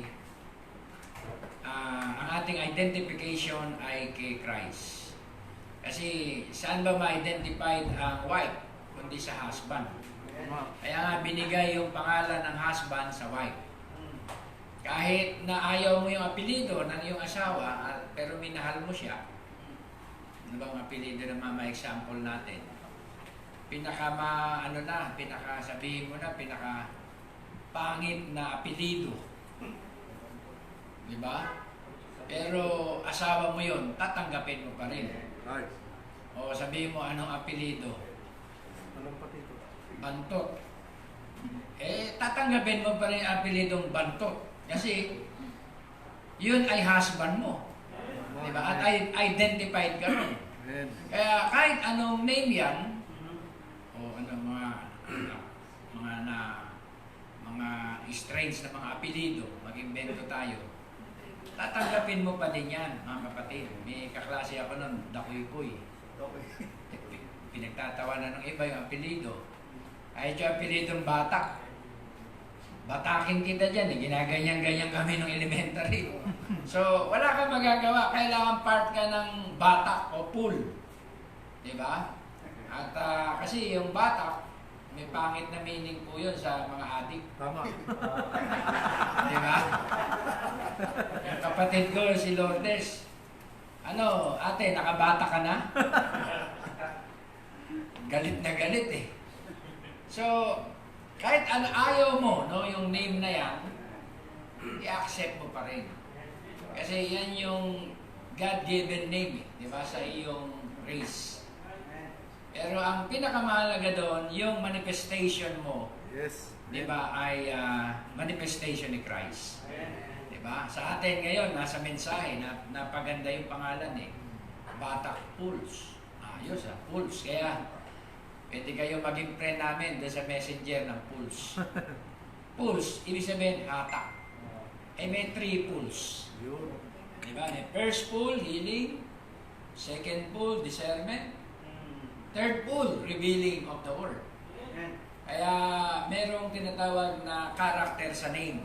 ang ating identification ay kay Christ. Kasi saan ba ma-identified ang wife kundi sa husband? Kaya nga binigay yung pangalan ng husband sa wife. Kahit na ayaw mo yung apelido ng iyong asawa, pero minahal mo siya. Ano bang apelido na ma-example natin? Sabihin mo na, pinaka pangit na apelido. Diba? Pero asawa mo yun, tatanggapin mo pa rin. Right. O sabihin mo anong apelido? Anong patito? Bantot. Tatanggapin mo pa rin ang apelidong Bantot. Kasi yun ay husband mo. Diba? At identified ka rin. Kaya kahit anong name yan, o anong mga strange na mga apelido, mag-invento tayo, tatanggapin mo pa din yan, mga kapatid. May kaklase ako nun, Dakuy-kuy. Pinagtatawanan ng iba yung apelido. Ay, yung apelidong Batak. Batakin kita dyan, ginaganyan-ganyan kami nung elementary. So, wala kang magagawa. Kailangan part ka ng Batak o pool. Diba? At kasi yung Batak, may pangit na meaning po yun sa mga adik. Tama. Diba? Yung kapatid ko, si Lourdes, ate, nakabata ka na? Galit na galit eh. So, kahit ayaw mo, yung name na yan, i-accept mo pa rin. Kasi yan yung God-given name, di ba, sa iyong race. Pero ang pinakamahalaga doon, yung manifestation mo, Yes. di ba, ay manifestation ni Christ. Di ba? Sa atin ngayon, nasa mensahe, napaganda yung pangalan eh. Batak Pulse. Ayos Pulse. Kaya, pwede kayo maging friend namin doon sa messenger ng Pulse. Pulse, ibig sabihin, hatak. May 3 pulse. Diba? First pull, healing. Second pull, discernment. Third pull, revealing of the word. Kaya, merong tinatawag na character sa name.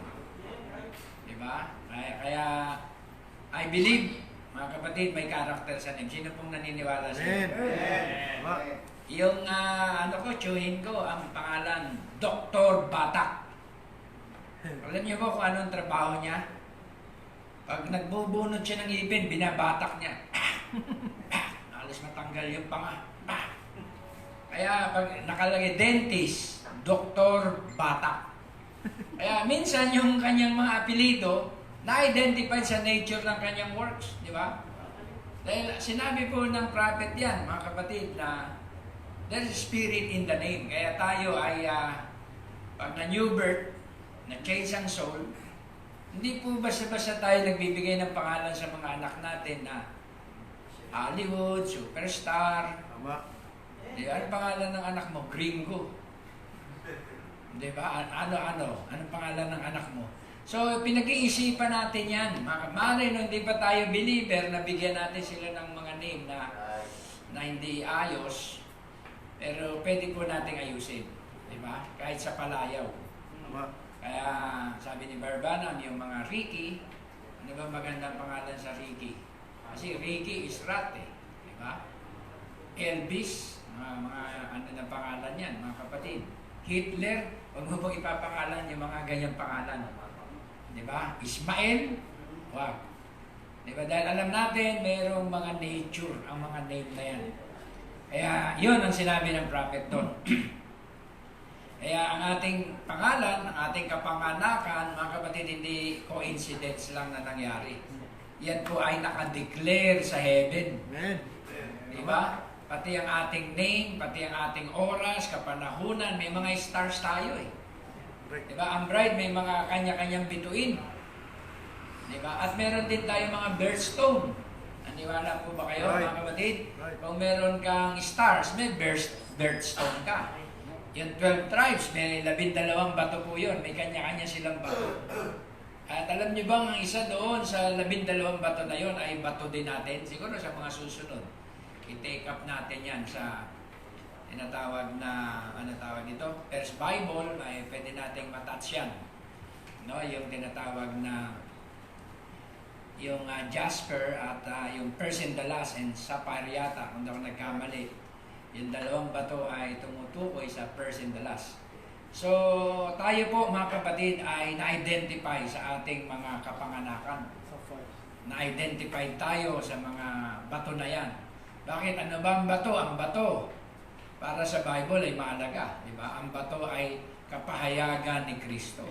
Diba? Kaya, I believe, mga kapatid, may character sa name. Sino pong naniniwala sa inyo? Yung ano ko, tsuhin ko, ang pangalan, Dr. Batak. Alam niyo ba kung anong trabaho niya? Pag nagbubunot siya ng ipin, binabatak niya. Alis matanggal yung panga. Kaya pag nakalagay dentist, Dr. Batak. Kaya minsan yung kanyang mga apelido, na-identify sa nature ng kanyang works, di ba? Dahil sinabi po ng prophet yan, mga kapatid, na there's a spirit in the name. Kaya tayo ay, pag na-new birth, na-change ang soul, hindi po basta-basta tayo nagbibigay ng pangalan sa mga anak natin na Hollywood, superstar. Tama. Di ba? Anong pangalan ng anak mo? Gringo. Di ba? Anong pangalan ng anak mo? So, pinag-iisipan natin yan. Maaari nung hindi pa tayo believer, nabigyan natin sila ng mga name na hindi ayos, pero pwede po nating ayusin. Di ba? Kahit sa palayaw. Tama. Kaya sabi ni Barbanan, yung mga Ricky, ano ba magandang pangalan sa Ricky? Kasi Ricky is rat eh. Di ba? Elvis, mga ano na pangalan yan, mga kapatid. Hitler, huwag mo pong ipapangalan yung mga ganyang pangalan. Di ba? Ismael, wag. Di ba? Dahil alam natin, mayroong mga nature ang mga name na yan. Kaya yun ang sinabi ng prophet doon. Kaya ang ating pangalan, ang ating kapanganakan, mga kapatid, hindi coincidence lang na nangyari. Yan po ay nakadeclare sa heaven. Amen. Di ba? Pati ang ating name, pati ang ating oras, kapanahunan, may mga stars tayo eh. Di ba? Ang bride may mga kanya-kanyang bituin. Di ba? At meron din tayo mga birthstone. Naniwala po ba kayo, mga kapatid? Kung meron kang stars, may birthstone ka. Yung 12 tribes, may 12 bato po yun. May kanya-kanya silang bato. At alam niyo bang ang isa doon sa 12 bato na yun ay bato din natin? Siguro sa mga susunod. I-take up natin yan sa tinatawag na, ano tawag dito? First Bible, ay pwede nating matouch yan. No? Yung tinatawag na yung jasper at yung persendalas and sapphire yata, kung ako nagkamali. Yung dalawang bato ay tumutukoy sa persendalas. So, tayo po mga kapatid ay na-identify sa ating mga kapanganakan. Na-identify tayo sa mga bato na yan. Bakit? Ano ba ang bato? Ang bato, para sa Bible ay mahalaga. Diba? Ang bato ay kapahayagan ni Kristo.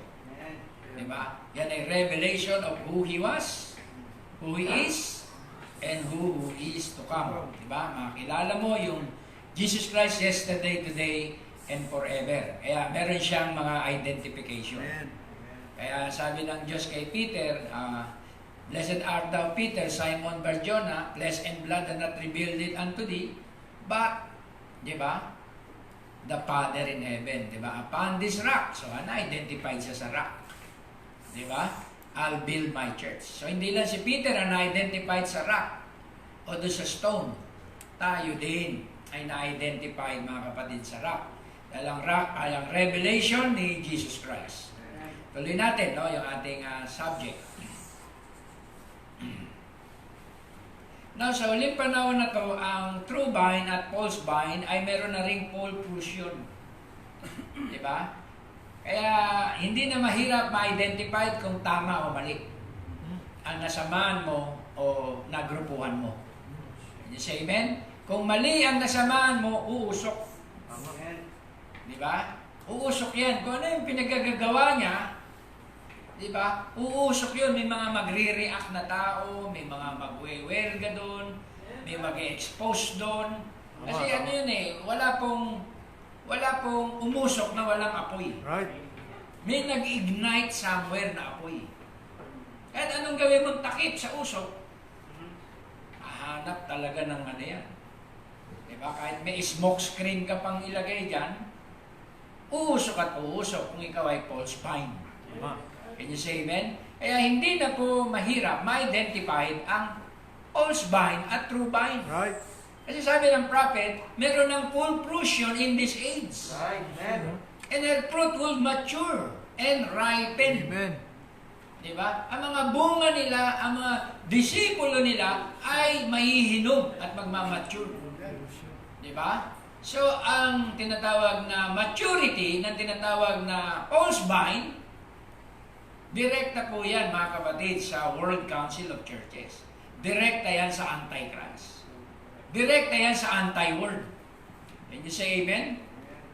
Diba? Yan ay revelation of who He was, who He is, and who is to come. Diba? Makilala mo yung Jesus Christ yesterday, today, and forever. Kaya meron siyang mga identification. Kaya sabi ng Diyos kay Peter, Blessed art thou, Peter, Simon Bar-Jonah, flesh and blood hath not revealed it unto thee, but, di ba, the Father in heaven, di ba? Upon this rock, so na-identified siya sa rock. Di ba? I'll build my church. So hindi lang si Peter ang na-identified sa rock o doon sa stone. Tayo din ay na-identified, mga kapatid, sa rock. Dahil ang rock ay ang revelation ni Jesus Christ. Tuloy natin, no, yung ating subject. Now, sa uling panahon na to, ang true vine at false vine ay meron na ring pole fusion. Diba? Kaya, hindi na mahirap ma-identify kung tama o mali ang nasamaan mo o nagrupuhan mo. Can you say amen? Kung mali ang nasamaan mo, uusok. Diba? Uusok yan. Kung ano yung pinagagagawa niya, diba? Uusok yun. May mga magre-react na tao, may mga magwe-welga doon, may mag-expose doon. Kasi ano yun eh, wala pong umusok na walang apoy. Right. May nag-ignite somewhere na apoy. Kahit anong gawin mong takip sa usok, hahanap talaga ng ano yan. Diba? Kahit may smoke screen ka pang ilagay dyan, uusok at uusok kung ikaw ay false vine. Can you say amen? Kaya hindi na po mahirap ma-identify ang false vine at true vine. Right. Kasi sabi ng prophet, meron ng full fruition in this age. Right, amen. And their fruit will mature and ripen. Amen. Diba? Ang mga bunga nila, ang mga disipulo nila ay mahihinog at magmamature. Diba? So, ang tinatawag na maturity, ng tinatawag na false vine, direkta po yan, mga kapatid, sa World Council of Churches. Direkta yan sa Antichrist. Direkta yan sa anti-word. Can you say amen?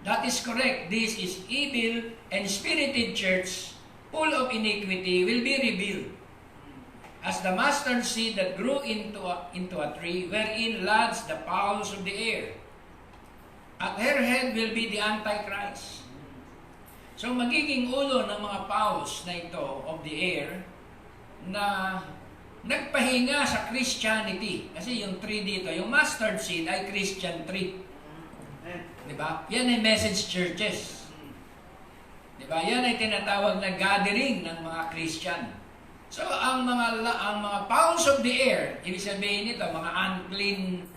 That is correct. This is evil and spirited church, full of iniquity, will be revealed. As the mustard seed that grew into a tree, wherein lodged the fowls of the air. At her head will be the Antichrist. So magiging ulo ng mga fowls na ito of the air na nagpahinga sa Christianity. Kasi yung tree dito, yung mustard seed ay Christian tree. Diba? Yan ay message churches. Diba? Yan ay tinatawag na gathering ng mga Christian. So ang mga fowls of the air, ibig sabihin nito, mga unclean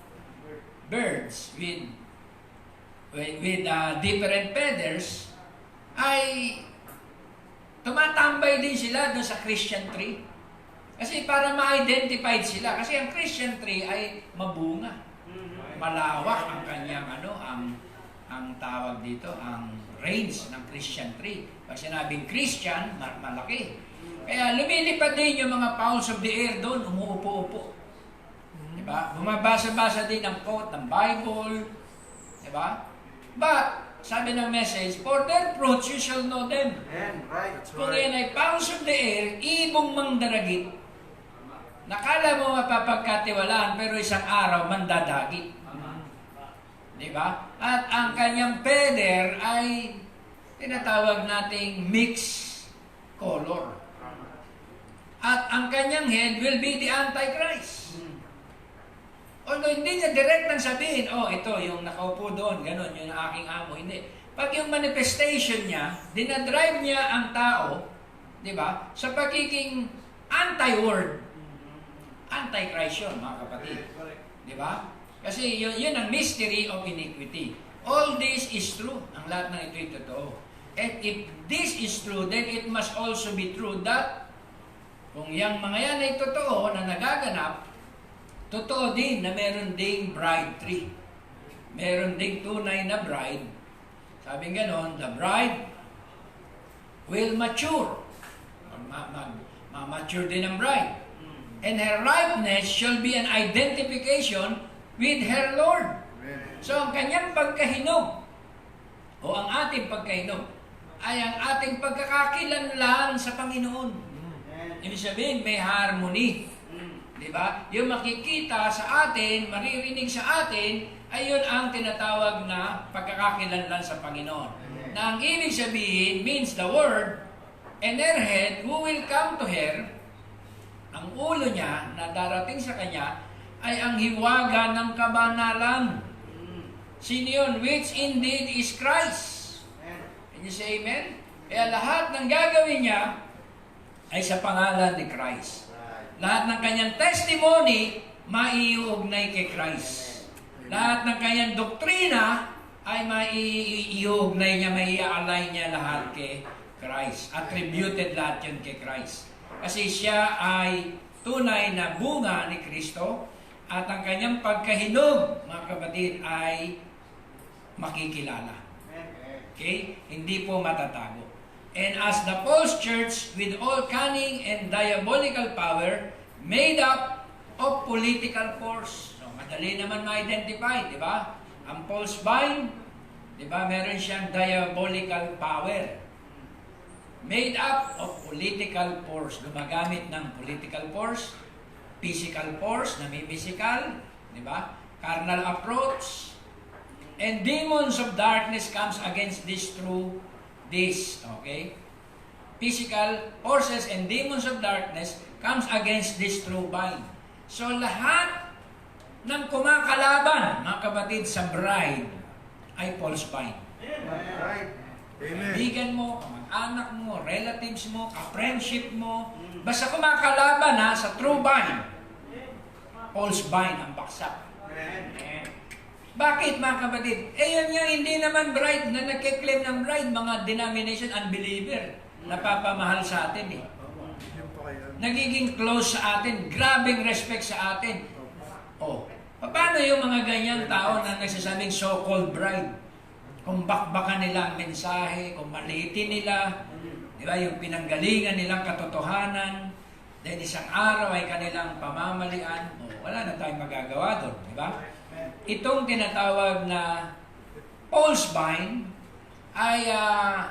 birds with different feathers, ay tumatambay din sila doon sa Christian tree. Kasi para ma-identified sila. Kasi ang Christian tree ay mabunga. Malawak ang kanyang ang tawag dito, ang range ng Christian tree. Pag sinabing Christian, malaki. Kaya lumilipad din yung mga fowls of the air doon, umuupo-upo. Diba? Bumabasa-basa din ang quote ng Bible. Diba? But, sabi ng message, for their fruits you shall know them. Kung yan ay fowls of the air, ibong mangdaragit. Nakala mo mapapagkatiwalaan, pero isang araw mandadagit. Diba? At ang kanyang feather ay tinatawag nating mixed color. At ang kanyang head will be the Antichrist. Although hindi niya direct nang sabihin, oh, ito, yung nakaupo doon, ganun, yung aking amo. Hindi. Pag yung manifestation niya, dinadrive niya ang tao, di ba, sa pagiging anti-word. Anti-Christ yun, mga kapatid. Di ba? Kasi yun ang mystery of iniquity. All this is true. Ang lahat ng ito'y totoo. And if this is true, then it must also be true that kung yung mga yan ay totoo na nagaganap, totoo din na meron ding bride tree. Meron ding tunay na bride. Sabi ganon, the bride will mature. Mature din ang bride. And her ripeness shall be an identification with her Lord. So ang kanyang pagkahinog, o ang ating pagkahinog, ay ang ating pagkakakilanlan sa Panginoon. Ibig sabihin, may harmony. Diba? Yung makikita sa atin, maririnig sa atin, ay yun ang tinatawag na pagkakakilanlan sa Panginoon. Na ang ibig sabihin means the word and her head who will come to her, ang ulo niya na darating sa kanya, ay ang hiwaga ng kabanalan. Sino yun? Which indeed is Christ. Can you say amen? Kaya lahat ng gagawin niya ay sa pangalan ni Christ. Lahat ng kanyang testimony, maiuugnay kay Christ. Lahat ng kanyang doktrina, ay maiuugnay niya, maiaalay niya lahat kay Christ. Attributed lahat yun kay Christ. Kasi siya ay tunay na bunga ni Kristo, at ang kanyang pagkahinog, mga kapatid, ay makikilala. Okay? Hindi po matatago. And as the false church with all cunning and diabolical power made up of political force. So, madali naman ma-identify, di ba? Ang false vine, di ba, meron siyang diabolical power. Made up of political force. Gumagamit ng political force, physical force, nami-physical, di ba? Carnal approach. And demons of darkness comes against this through this, okay? Physical forces and demons of darkness comes against this true vine. So lahat ng kumakalaban, mga kapatid, sa bride ay false vine. Kaibigan mo, kamag-anak mo, relatives mo, ka-friendship mo, basta kumakalaban ha, sa true vine, false vine ang baksak. Bakit, mga kapatid? Yun yung hindi naman bride na nagkiklaim ng bride, mga denomination unbeliever, napapamahal sa atin eh. Nagiging close sa atin, grabing respect sa atin. Oh, Paano yung mga ganyang tao na nagsasabing so-called bride? Kung bakbakan nila ang mensahe, kung maliitin nila, di ba, yung pinanggalingan nilang katotohanan, then isang araw ay kanilang pamamalian, wala na tayong magagawa doon, di ba? Itong tinatawag na false vine ay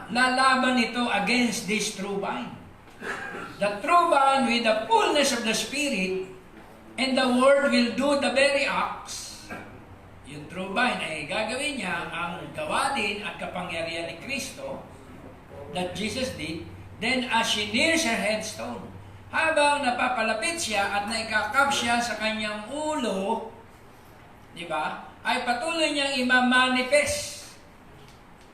lalaban ito against this true vine. The true vine with the fullness of the Spirit and the Word will do the very acts. Yung true vine ay gagawin niya ang gawain at kapangyarihan ni Kristo that Jesus did. Then as she nears her headstone, habang napapalapit siya at naikakap siya sa kanyang ulo, di ba, ay patuloy niyang imamanifest,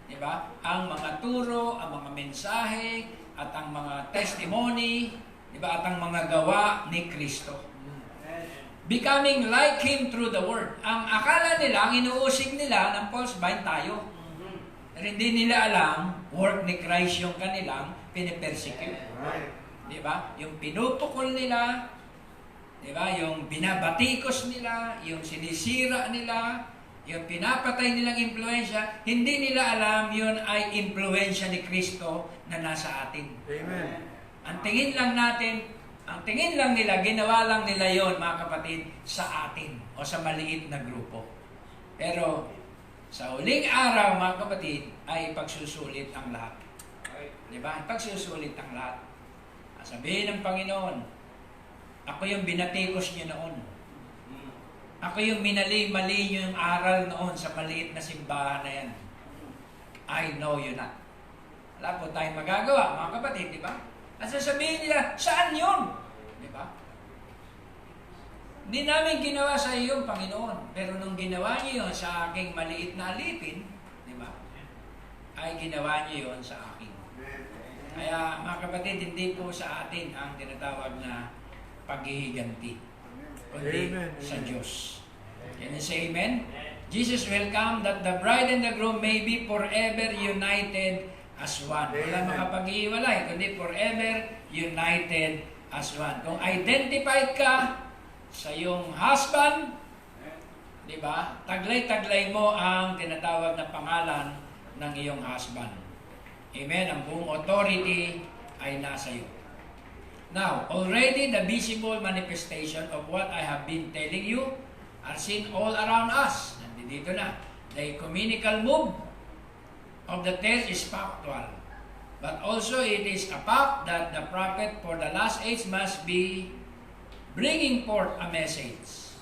di ba, ang mga turo, ang mga mensahe, at ang mga testimony, di ba, at ang mga gawa ni Kristo. Becoming like Him through the Word. Ang akala nila, ang inuusig nila ng false vine tayo. Pero hindi nila alam, work ni Christ yung kanilang pinipersecute. Di ba? Yung pinupukol nila, di ba? Yung binabatikos nila, yung sinisira nila, yung pinapatay nilang impluensya, hindi nila alam yun ay impluensya ni Kristo na nasa atin. Amen. Ang tingin lang nila, ginawa lang nila yon, mga kapatid, sa atin o sa maliit na grupo. Pero sa huling araw, mga kapatid, ay pagsusulit ang lahat. Di ba? Pagsusulit ang lahat. Sabihin ng Panginoon, ako yung binatikos niyo noon. Ako yung minali-mali niyo yung aral noon sa maliit na simbahan na yan. I know you not. Wala po tayong magagawa, mga kapatid, di ba? At sasabihin nila, saan yun? Di ba? Hindi namin ginawa sa iyo, Panginoon. Pero nung ginawa niyo yun sa aking maliit na alipin, di ba? Ay ginawa niyo yun sa akin. Kaya mga kapatid, hindi po sa atin ang tinatawag na paghihiganti, kundi sa Diyos. Can you say amen? Jesus will come that the bride and the groom may be forever united as one. Wala makapag-iwalay, kundi forever united as one. Kung identified ka sa iyong husband, di ba? Taglay-taglay mo ang tinatawag na pangalan ng iyong husband. Amen? Ang buong authority ay nasa iyo. Now, already the visible manifestation of what I have been telling you are seen all around us. Nandito na. The ecumenical move of the text is factual. But also it is a fact that the prophet for the last age must be bringing forth a message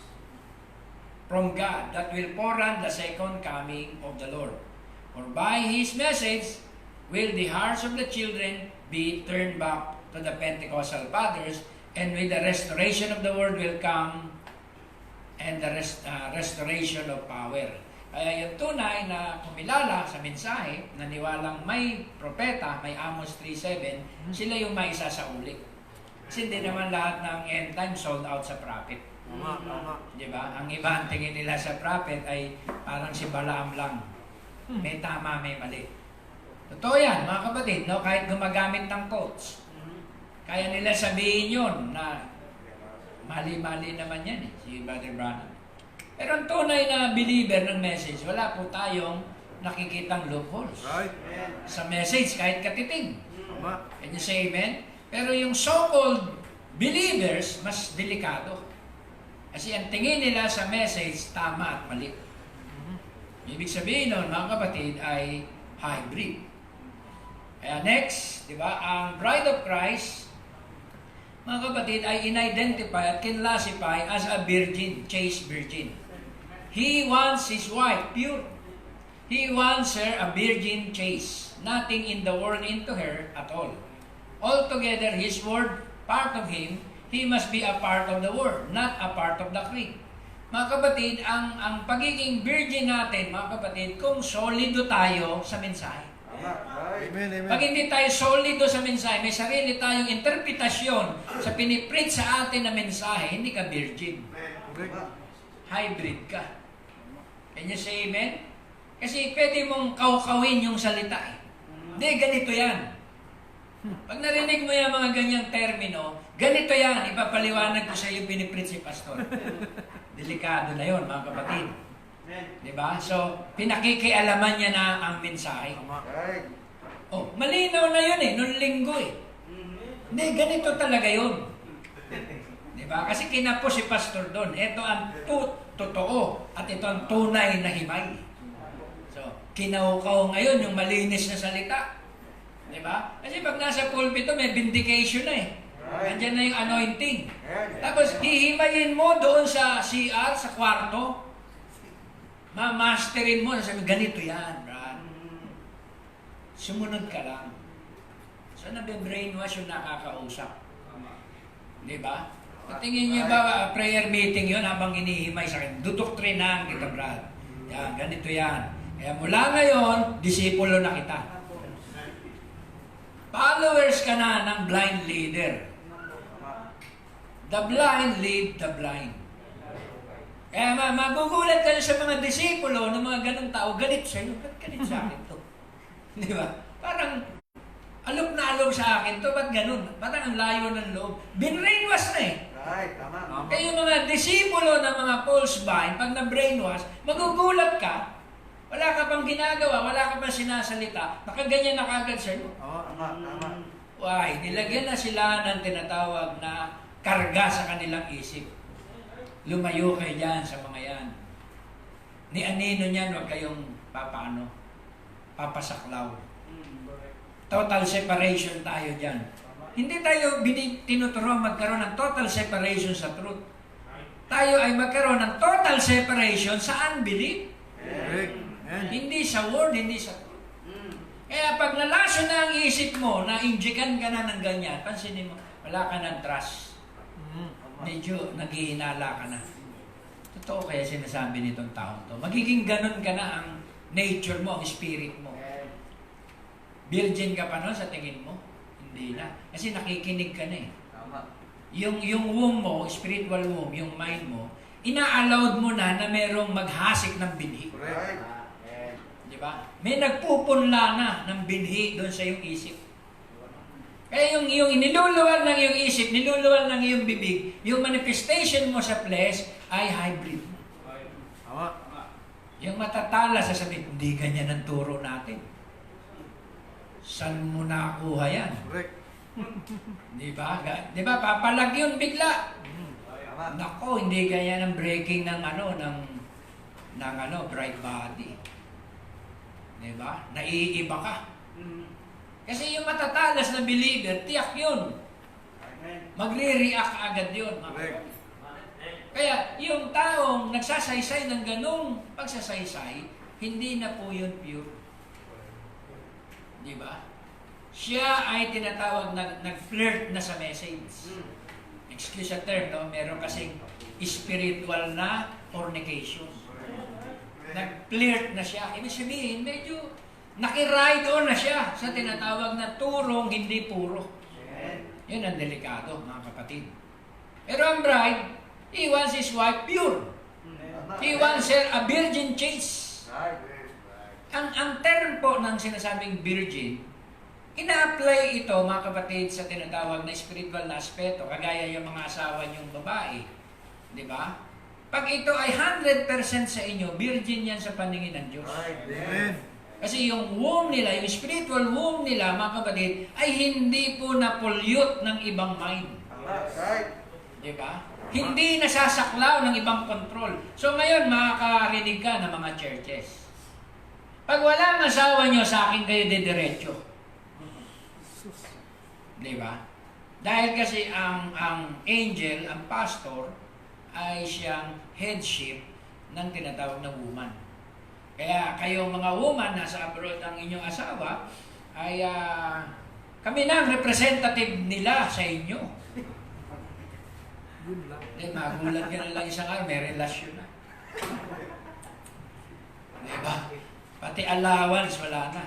from God that will forerun the second coming of the Lord. For by His message will the hearts of the children be turned back to the Pentecostal fathers, and with the restoration of the word will come and the restoration of power. Kaya yung tunay na kumilala sa mensahe, naniwalang may propeta, may Amos 3:7, sila yung may isasauli. Kasi hindi naman lahat ng end time sold out sa prophet. Di ba? Ang iba ang tingin nila sa prophet ay parang si Balaam lang. May tama, may mali. Totoo yan, mga kapatid, no? Kahit gumagamit ng quotes. Kaya nila sabihin yun na mali-mali naman yan si Brother Branham. Pero ang tunay na believer ng message, wala po tayong nakikitang loopholes. Sa message, kahit katiting. Can you say amen? Pero yung so-called believers, mas delikado. Kasi ang tingin nila sa message, tama at mali. Ibig sabihin nun, mga kapatid, ay hybrid. Kaya next, di ba, ang bride of Christ, mga kapatid, ay in-identify at kinlassify as a virgin, chaste virgin. He wants his wife pure. He wants her a virgin chaste. Nothing in the world into her at all. Altogether, his word, part of him, he must be a part of the word, not a part of the creed. Mga kapatid, ang pagiging virgin natin, mga kapatid, kung solido tayo sa mensahe. Amen. Pag hindi tayo solido sa mensahe, may sarili tayong interpretasyon sa pinipreach sa atin na mensahe, hindi ka virgin. Hybrid ka. Can you say amen? Kasi pwede mong kaukawin yung salita eh. Hindi, ganito yan. Pag narinig mo yung mga ganyang termino, ganito yan, ipapaliwanag ko sa iyo pinipreach si pastor. Delikado na yon, mga kapatid. Di ba? So, pinakikialaman niya na ang mensahe. Oh, malinaw na yun eh, nung linggo eh. Hindi, ganito talaga yun. Di ba? Kasi kinapo si pastor doon. Ito ang totoo at ito ang tunay na himay. So, kinaukaw ngayon yung malinis na salita. Di ba? Kasi pag nasa pulpito, may vindication na eh. Nandiyan na yung anointing. Tapos, hihimayin mo doon sa CR, sa kwarto. Ma-masterin mo. Sabi, ganito yan, Brad. Sumunod ka lang. So, nabe-brainwash yung nakakausap. Di ba? Tingin niyo ba, prayer meeting yun habang inihimay sa akin? Dudoktrinan kita, Brad. Yan, ganito yan. Kaya mula ngayon, disipulo na kita. Followers ka na ng blind leader. The blind lead the blind. Kaya magugulat ka sa mga disipulo ng mga ganong tao, galit sa'yo. Ba't galit sa akin to? Di ba? Parang, alok na alok sa akin to, ba't ganun? Parang ang layo ng loob. Binrainwash na eh. Kaya yung mga disipulo ng mga false vine, pag na-brainwash, magugulat ka, wala ka pang ginagawa, wala ka pang sinasalita, nakaganyan na kagad sa'yo. Why? Nilagyan na sila ng tinatawag na karga sa kanilang isip. Lumayo kayo dyan sa mga yan. Ni anino niyan, huwag kayong papasaklaw. Total separation tayo dyan. Hindi tayo tinuturo magkaroon ng total separation sa truth. Tayo ay magkaroon ng total separation sa unbelief. Hindi sa word, hindi sa truth. Kaya pag nalaso na ang isip mo, na-injikan ka na ng ganyan, pansinin mo, wala ka ng trust. Medyo naghihinala ka na. Totoo kaya sinasabi nitong taong to. Magiging ganun ka na ang nature mo, ang spirit mo. Virgin ka pa nun sa tingin mo? Hindi na. Kasi nakikinig ka na eh. Yung womb mo, spiritual womb, yung mind mo, ina-allowed mo na merong maghasik ng binhi. Di ba? May nagpupunla na ng binhi doon sa iyong isip. Kaya yung niluluwal ng iyong isip, niluluwal ng iyong bibig, yung manifestation mo sa flesh ay hybrid. Yung matatala sasabihin, hindi ganyan ang turo natin. Saan mo nakuha yan? Di ba? Di ba? Papalag yun bigla. Nako, hindi ganyan ang breaking ng bright body. Di ba? Naiiba ka. Kasi yung matatalas na believer, tiyak yun. Magre-react agad yun. Kaya yung taong nagsasaysay ng ganong pagsasaysay, hindi na po yun pure. Di ba? Siya ay tinatawag na nag-flirt na sa message. Excuse the term, no? Meron kasing spiritual na fornication. Nag-flirt na siya. Ibig sabihin, medyo nakiride on na siya sa tinatawag na turong hindi puro. Yun ang delikado, mga kapatid. Pero ang bride, he wants his wife pure. He wants her a virgin chaste. Ang term po ng sinasabing virgin, ina-apply ito, mga kapatid, sa tinatawag na spiritual na aspeto, kagaya yung mga asawa niyong babae. Di ba? Pag ito ay 100% sa inyo, virgin yan sa paningin ng Diyos. Amen. Kasi yung womb nila, yung spiritual womb nila, mga kapatid, ay hindi po na-pollute ng ibang mind. Di ba? Hindi nasasaklaw ng ibang control. So ngayon, makakarinig ka ng mga churches. Pag wala ang asawa nyo, sa akin kayo didiretso. Di ba? Dahil kasi ang angel, ang pastor, ay siyang headship ng tinatawag na woman. Kaya kayo mga woman, nasa abroad ang inyong asawa, ay kami na ang representative nila sa inyo. Magulat ka na lang isang araw, may relasyon na. Diba? Pati allowance, wala na.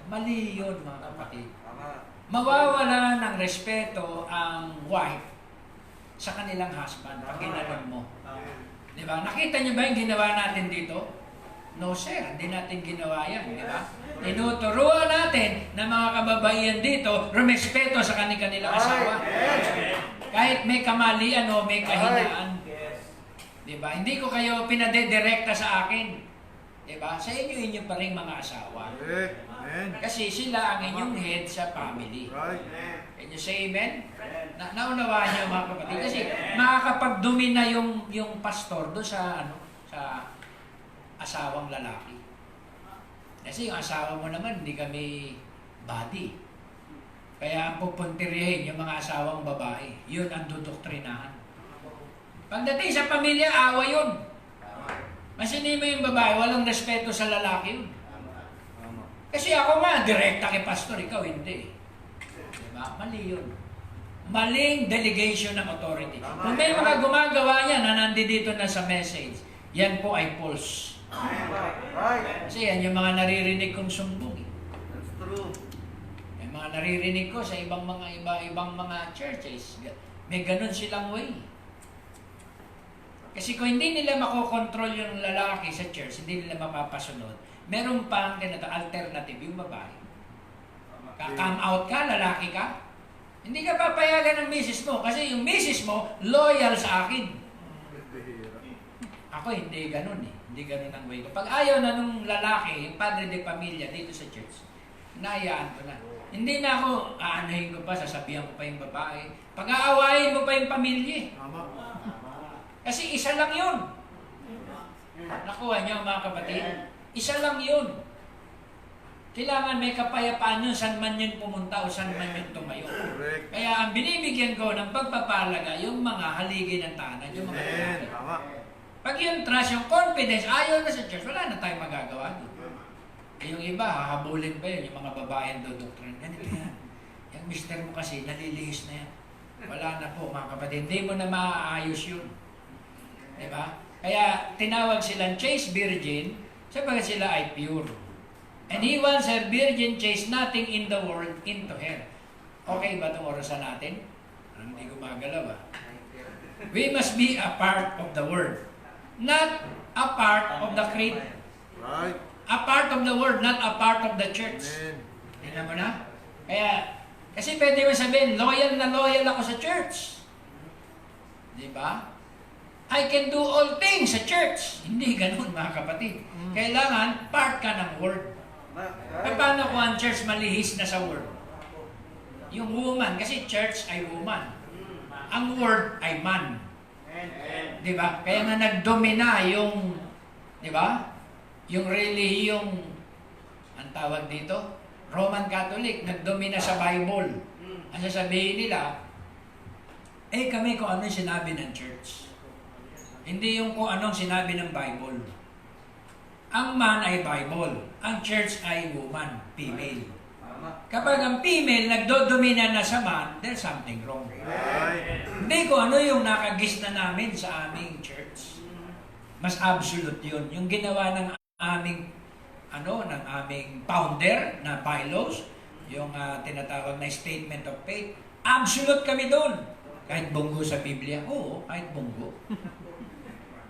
Mali yun, mga kapatid. Mawawala ng respeto ang wife sa kanilang husband pag ginanon mo. Diba? Nakita niyo ba yung ginawa natin dito? No sir, hindi natin ginawa yan, di ba? Tinuturuan natin na mga kababaihan dito, rumespeto sa kanilang asawa. Kahit may kamalian o may kahinaan. Diba? Hindi ko kayo pinadedirekta sa akin. Diba? Sa inyo pa rin mga asawa. Kasi sila ang inyong head sa family. Can you say amen? Naunawaan niyo mga kapatid. Kasi makakapagdumi na yung pastor doon sa sa asawang lalaki. Kasi yung asawa mo naman, hindi kami body. Kaya ang pupuntirihin yung mga asawang babae, yun ang dudoktrinahan. Pagdating sa pamilya, away yun. Masinin mo yung babae, walang respeto sa lalaki yun. Kasi ako nga, direkta kay pastor, ikaw hindi. Diba? Mali yun. Maling delegation ng authority. Kung may mga gumagawa yan na nandito na sa message, yan po ay false. Kasi yan yung mga naririnig kong sumbong. That's true. Yung mga naririnig ko sa ibang mga churches, may ganun silang way. Kasi kung hindi nila makokontrol yung lalaki sa church, hindi nila mapapasunod, meron pang alternative yung babae. Come out ka, lalaki ka. Hindi ka papayagan ng misis mo kasi yung misis mo loyal sa akin. Ako hindi ganun eh. Hindi ganun ang way ko. Pag ayaw na nung lalaki, yung padre de pamilya dito sa church, hinahayaan ko na. Hindi na ako aanahin ko pa, sasabihan ko pa yung babae. Pag-aawain mo pa yung pamilya. Kasi isa lang yun. Nakuha niyo mga kapatid? Isa lang yun. Kailangan may kapayapaan yun saan man yun pumunta o saan man yun tumayo. Kaya ang binibigyan ko ng pagpapalaga yung mga haligi ng tahanan, yung mga lalaki. Pag yung trust, yung confidence, ayaw na sa church, wala na tayong magagawa doon. Yung iba, hahabulin pa yun, yung mga babaeng dodoktrin. Ganito yan. Yung mister mo kasi, nalilihis na yan. Wala na po mga kapatid. Hindi mo na maaayos yun. Diba? Kaya tinawag silang chaste virgin sapagat sila ay pure. And he wants her virgin chaste, nothing in the world into her. Okay ba itong orasan natin? Hindi gumagalaw ah. We must be a part of the word. Not a part of the creed. A part of the word, not a part of the church. Tingnan mo na? Kaya, kasi pwede mo sabihin, loyal na loyal ako sa church. Di ba? I can do all things sa church. Hindi ganun mga kapatid. Kailangan part ka ng word. Paano kung ang church malihis na sa word? Yung woman, kasi church ay woman. Ang word ay man. Di ba? Kaya nga nagdomina yung, di ba? Yung relihiyong, ang tawag dito, Roman Catholic, nagdomina sa Bible. Ang sasabihin nila, kami kung ano yung sinabi ng church. Hindi yung kung anong sinabi ng Bible. Ang man ay Bible. Ang church ay woman, female. Kapag ang female nagdodomina na sa man, there's something wrong. Hindi ko ano yung nakagis na namin sa aming church. Mas absolute yun. Yung ginawa ng aming ng aming founder na bylaws, yung tinatawag na statement of faith, absolute kami doon. Kahit bunggo sa Biblia, oo, kahit bunggo.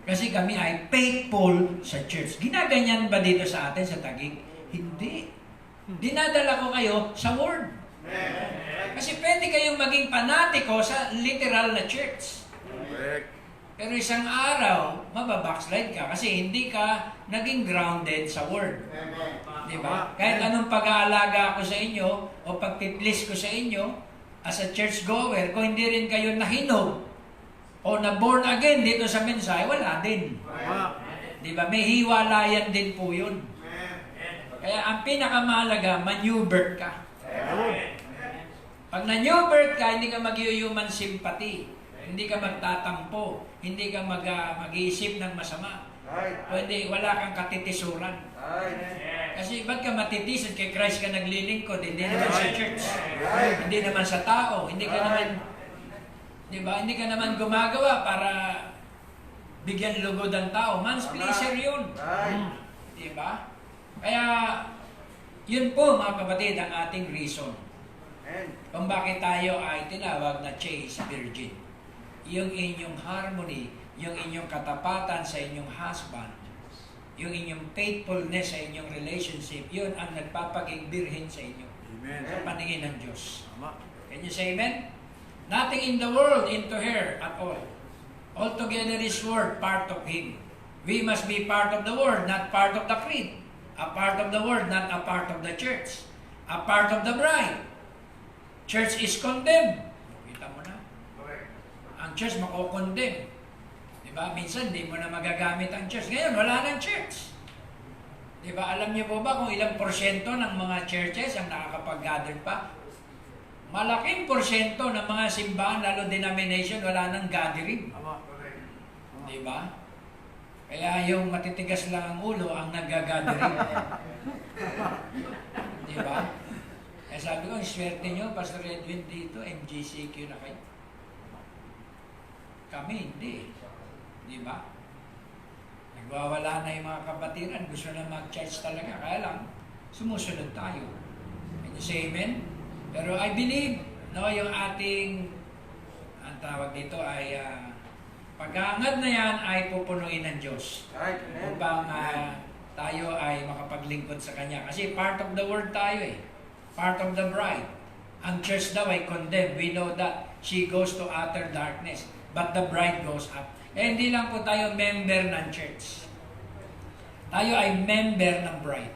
Kasi kami ay faithful sa church. Ginaganyan ba dito sa atin sa Taguig? Hindi. Dinadala ko kayo sa word. Kasi pwede kayong maging panatiko sa literal na church. Pero isang araw, mababackslide ka kasi hindi ka naging grounded sa word. Diba? Kahit anong pag-aalaga ko sa inyo o pagpiplis ko sa inyo as a church goer, kung hindi rin kayo nahinog o na born again dito sa mensahe, wala din. Diba? May hiwalayan din po yun. Kaya ang pinakamahalaga, ma-new birth ka. Pag na-new birth ka, hindi ka mag-human sympathy. Hindi ka magtatampo. Hindi ka mag-iisip ng masama. Hindi, wala kang katitisuran. Kasi ba't ka matitisod kay Christ ka naglilingkod? Hindi naman sa church. Hindi naman sa tao. Hindi ka naman, di ba? Hindi ka naman gumagawa para bigyan lugod ang tao. Man's pleaser yun. Di ba? Kaya, yun po mga kapatid ang ating reason. Kung bakit tayo ay tinawag na chaste virgin. Yung inyong harmony, yung inyong katapatan sa inyong husband, yung inyong faithfulness sa inyong relationship, yun ang nagpapaging birhen sa inyo. Amen. Sa paningin ng Diyos. Can you say amen? Nothing in the world into her at all. Altogether is Word, part of Him. We must be part of the Word, not part of the creed. A part of the Word, not a part of the church. A part of the bride. Church is condemned. Kita mo na. Ang church mako-condemn. Diba? Minsan, di mo na magagamit ang church. Ngayon, wala nang church. Diba? Alam niyo po ba kung ilang porsyento ng mga churches ang nakakapag-gather pa? Malaking porsyento ng mga simbahan, lalo denomination, wala nang gathering. Diba? Kaya yung matitigas lang ang ulo ang nag-gathering. Diba? Kaya sabi ko, swerte nyo, Pastor Edwin dito, MGCQ na kayo. Kami hindi. Diba? Nagwawala na yung mga kapatiran, gusto na mag-church talaga, kaya lang, sumusunod tayo. Can you say amen? Pero I believe, no, yung ating, ang tawag dito ay, pag-aangad na yan ay pupunuin ng Diyos. Upang tayo ay makapaglingkod sa Kanya. Kasi part of the Word tayo eh. Part of the bride. Ang church daw ay condemned. We know that she goes to utter darkness. But the bride goes up. Eh, hindi lang po tayo member ng church. Tayo ay member ng bride.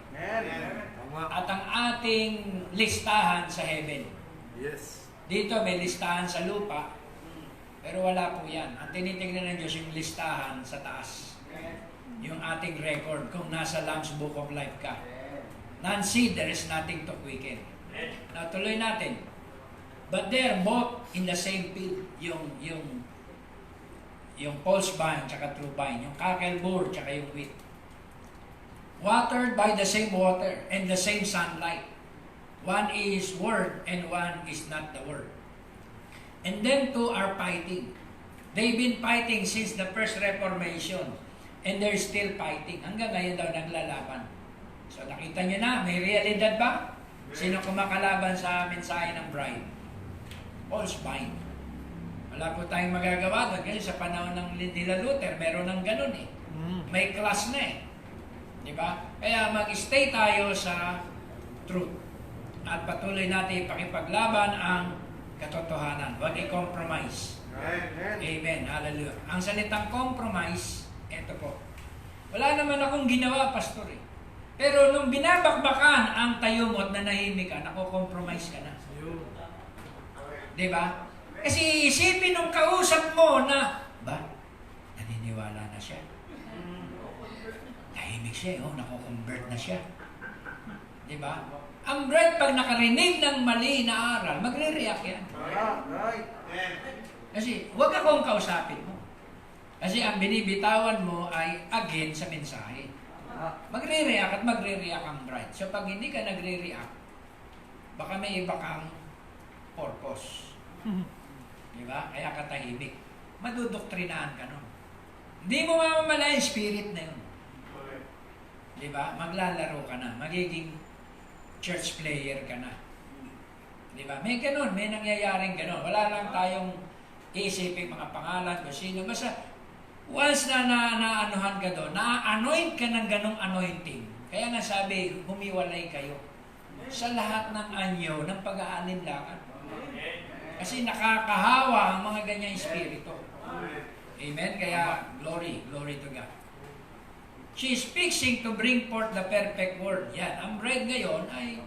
At ang ating listahan sa heaven. Yes. Dito may listahan sa lupa, pero wala po yan. Ang tinitingnan ng Diyos yung listahan sa taas. Yung ating record kung nasa Lamb's Book of Life ka. None-see, there is nothing to quicken. Now, tuloy natin. But they're both in the same field. Yung false vine, tsaka true vine. Yung kakelbur, tsaka yung wheat. Watered by the same water and the same sunlight. One is word and one is not the word. And then two are fighting. They've been fighting since the first Reformation. And they're still fighting. Hanggang ngayon daw naglalaban. So nakita nyo na, may realidad ba? Sino kumakalaban sa mensahe ng bride? False vine. Wala po tayong magagawa doon kasi sa panahon ng nila Luther, meron ng ganun eh. May class na eh. Diba? Kaya mag-stay tayo sa truth. At patuloy natin ipakipaglaban ang katotohanan. Huwag i-compromise. Amen. Hallelujah. Ang salitang compromise, eto po. Wala naman akong ginawa, pastor eh. Pero nung binabakbakan ang tayumot na nahimik ka, nako-compromise ka na. Diba? Kasi isipin nung kausap mo na, ba? Naniniwala na siya. Tahimik siya, nako-convert na siya. Diba? Ang bride, pag nakarinig ng mali na aral, magre-react yan. Kasi, huwag akong kausapin mo. Kasi ang binibitawan mo ay against sa mensahe. Magre-react at magre-react ang bride. So, pag hindi ka nagre-react, baka may iba kang purpose. Diba? Kaya katahimik. Madudoktrinahan ka nun. Hindi mo mamamala yung spirit na yun. Diba? Maglalaro ka na. Magiging church player ka na. Diba? May ganun. May nangyayaring ganun. Wala lang tayong iisipin mga pangalan o sino. Basta once na naanuhan ka doon, na-anoint ka ng ganong anointing. Kaya nga sabi, humiwalay kayo sa lahat ng anyo ng pag-aalinlangan. Kasi nakakahawa ang mga ganyang espiritu. Amen? Kaya, glory to God. She is fixing to bring forth the perfect word. Yan, ang bride ngayon ay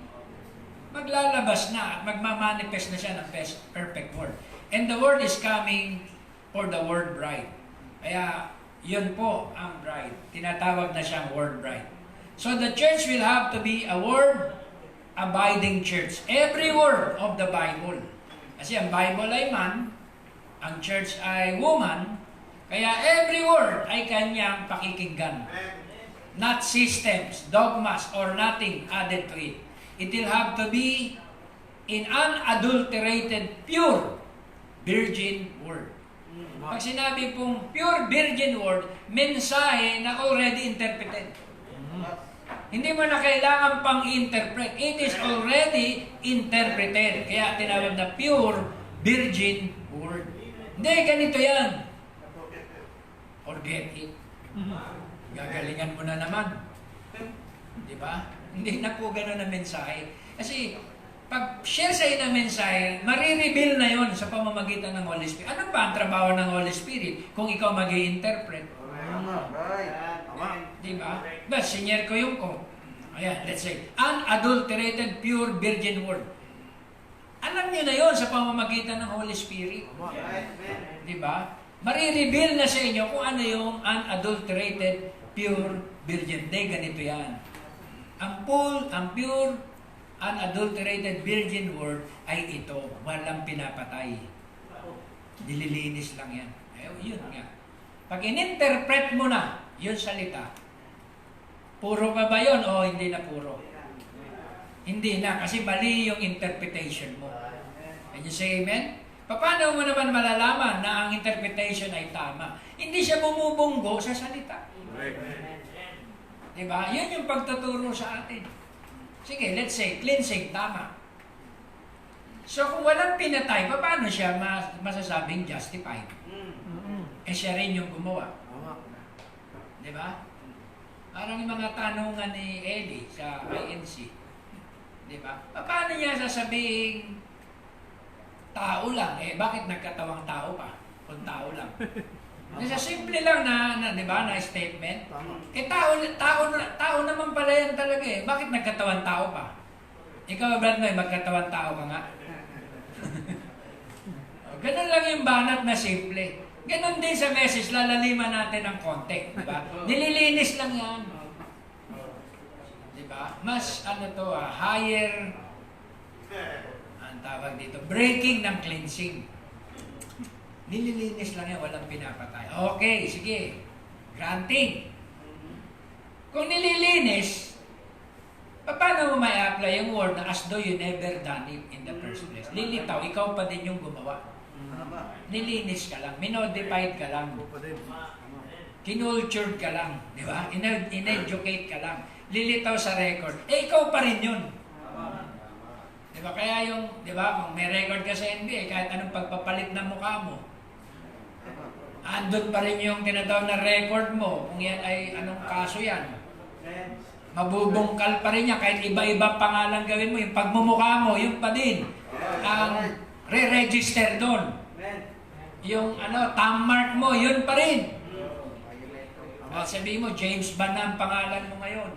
maglalabas na at magmamanifest na siya ng perfect word. And the word is coming for the word bride. Kaya, yun po ang bride. Tinatawag na siyang word bride. So the church will have to be a word-abiding church. Every word of the Bible. Kasi ang Bible ay man, ang church ay woman, kaya every word ay kanyang pakikinggan. Not systems, dogmas, or nothing added to it. It will have to be in unadulterated, pure, virgin word. Pag sinabi pong pure virgin word, mensahe na already interpreted. Hindi mo na kailangan pang interpret. It is already interpreted. Kaya tinawag na pure virgin word. Hindi, ganito yan. Forget it. Gagalingan mo na naman. Di ba? Hindi na po gano'n ang mensahe. Kasi pag-share sa inyo ng mensahe, marireveal na yon sa pamamagitan ng Holy Spirit. Ano ba ang trabaho ng Holy Spirit kung ikaw mag-i-interpret? Diba? Bas, sinyer ko yung ko. Ayan, let's say, unadulterated, pure, virgin word. Alam niyo na yon sa pamamagitan ng Holy Spirit. Diba? Marireveal na sa inyo kung ano yung unadulterated, pure, virgin. Day, ganito yan. Ang pure, unadulterated virgin word ay ito, walang pinapatay. Nililinis lang yan. Yun nga. Pag in-interpret mo na yun salita, puro ka ba yun o hindi na puro? Hindi na, kasi mali yung interpretation mo. Can you say amen? Paano mo naman malalaman na ang interpretation ay tama? Hindi siya bumubunggo sa salita. Diba? Yun yung pagtuturo sa atin. Sige, let's say, cleansing, tama. So kung walang pinatay, paano siya masasabing justified? Eh siya rin yung gumawa. Diba? Parang yung mga tanungan ni Eli sa INC. Diba? Paano niya sasabihin tao lang? Eh bakit nagkatawang tao pa? Kung tao lang. Nasa simple lang na diba, na statement. Eh tao naman pala yan talaga eh. Bakit nagkatawan tao pa? Ikaw, Brad Noy, magkatawan tao ka nga. Ganun lang yung banat na simple. Ganun din sa message, lalaliman natin ng konti. Diba? Nililinis lang yan. Diba? Mas higher, ang tawag dito, breaking ng cleansing. Nililinis lang yan, walang pinapatay. Okay, sige. Granting. Kung nililinis, paano mo may apply yung word na as though you never done it in the first place? Lilitaw, ikaw pa din yung gumawa. Nilinis ka lang, minodified ka lang. Kinultured ka lang, di ba? In-educate ka lang. Lilitaw sa record. Eh, ikaw pa rin yun. Di ba? Kaya yung, di ba, kung may record ka sa NBA, kahit anong pagpapalit ng mukha mo, andun pa rin yung tinatawag na record mo, kung yan ay anong kaso yan. Mabubungkal pa rin yan, kahit iba-iba pangalan gawin mo, yung pagmumukha mo, yun pa din. Ang re-register doon. Yung thumb mark mo, yun pa rin. Sabihin mo, James Van ang pangalan mo ngayon.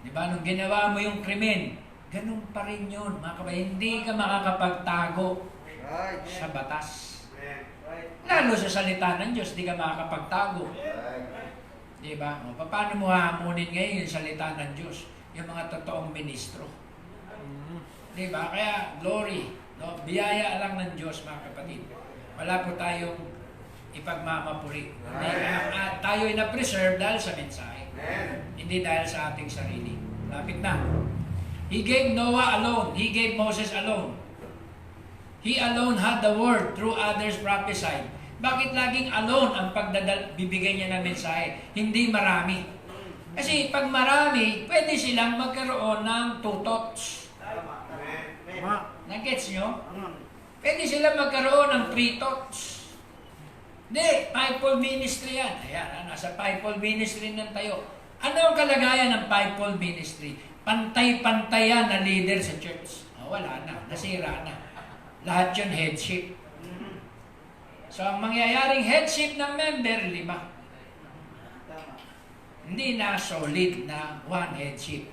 Diba, nung ginawa mo yung krimen, ganun pa rin yun. Mga kabayan, hindi ka makakapagtago sa batas. Lalo sa salita ng Diyos, hindi ka makakapagtago. Diba? O, paano mo hamunin ngayon yung salita ng Diyos? Yung mga totoong ministro. Diba? Kaya, glory. No? Biyaya lang ng Diyos, mga kapatid. Wala po tayong ipagmamapuri. Tayo ay na-preserve dahil sa mensahe. Hindi dahil sa ating sarili. Lapit na. He gave Noah alone. He gave Moses alone. He alone had the word, through others prophesied. Bakit laging alone ang bibigay niya ng mensahe? Hindi marami. Kasi pag marami, pwede silang magkaroon ng two thoughts. Nagets nyo? Pwede sila magkaroon ng three thoughts. Hindi, fivefold ministry yan. Ayan, nasa fivefold ministry ng tayo. Ano ang kalagayan ng fivefold ministry? Pantay-pantay yan na leader sa church. Wala na, nasira na. Lahat yun headship. So, ang mangyayaring headship ng member, 5. Hindi na solid na one headship.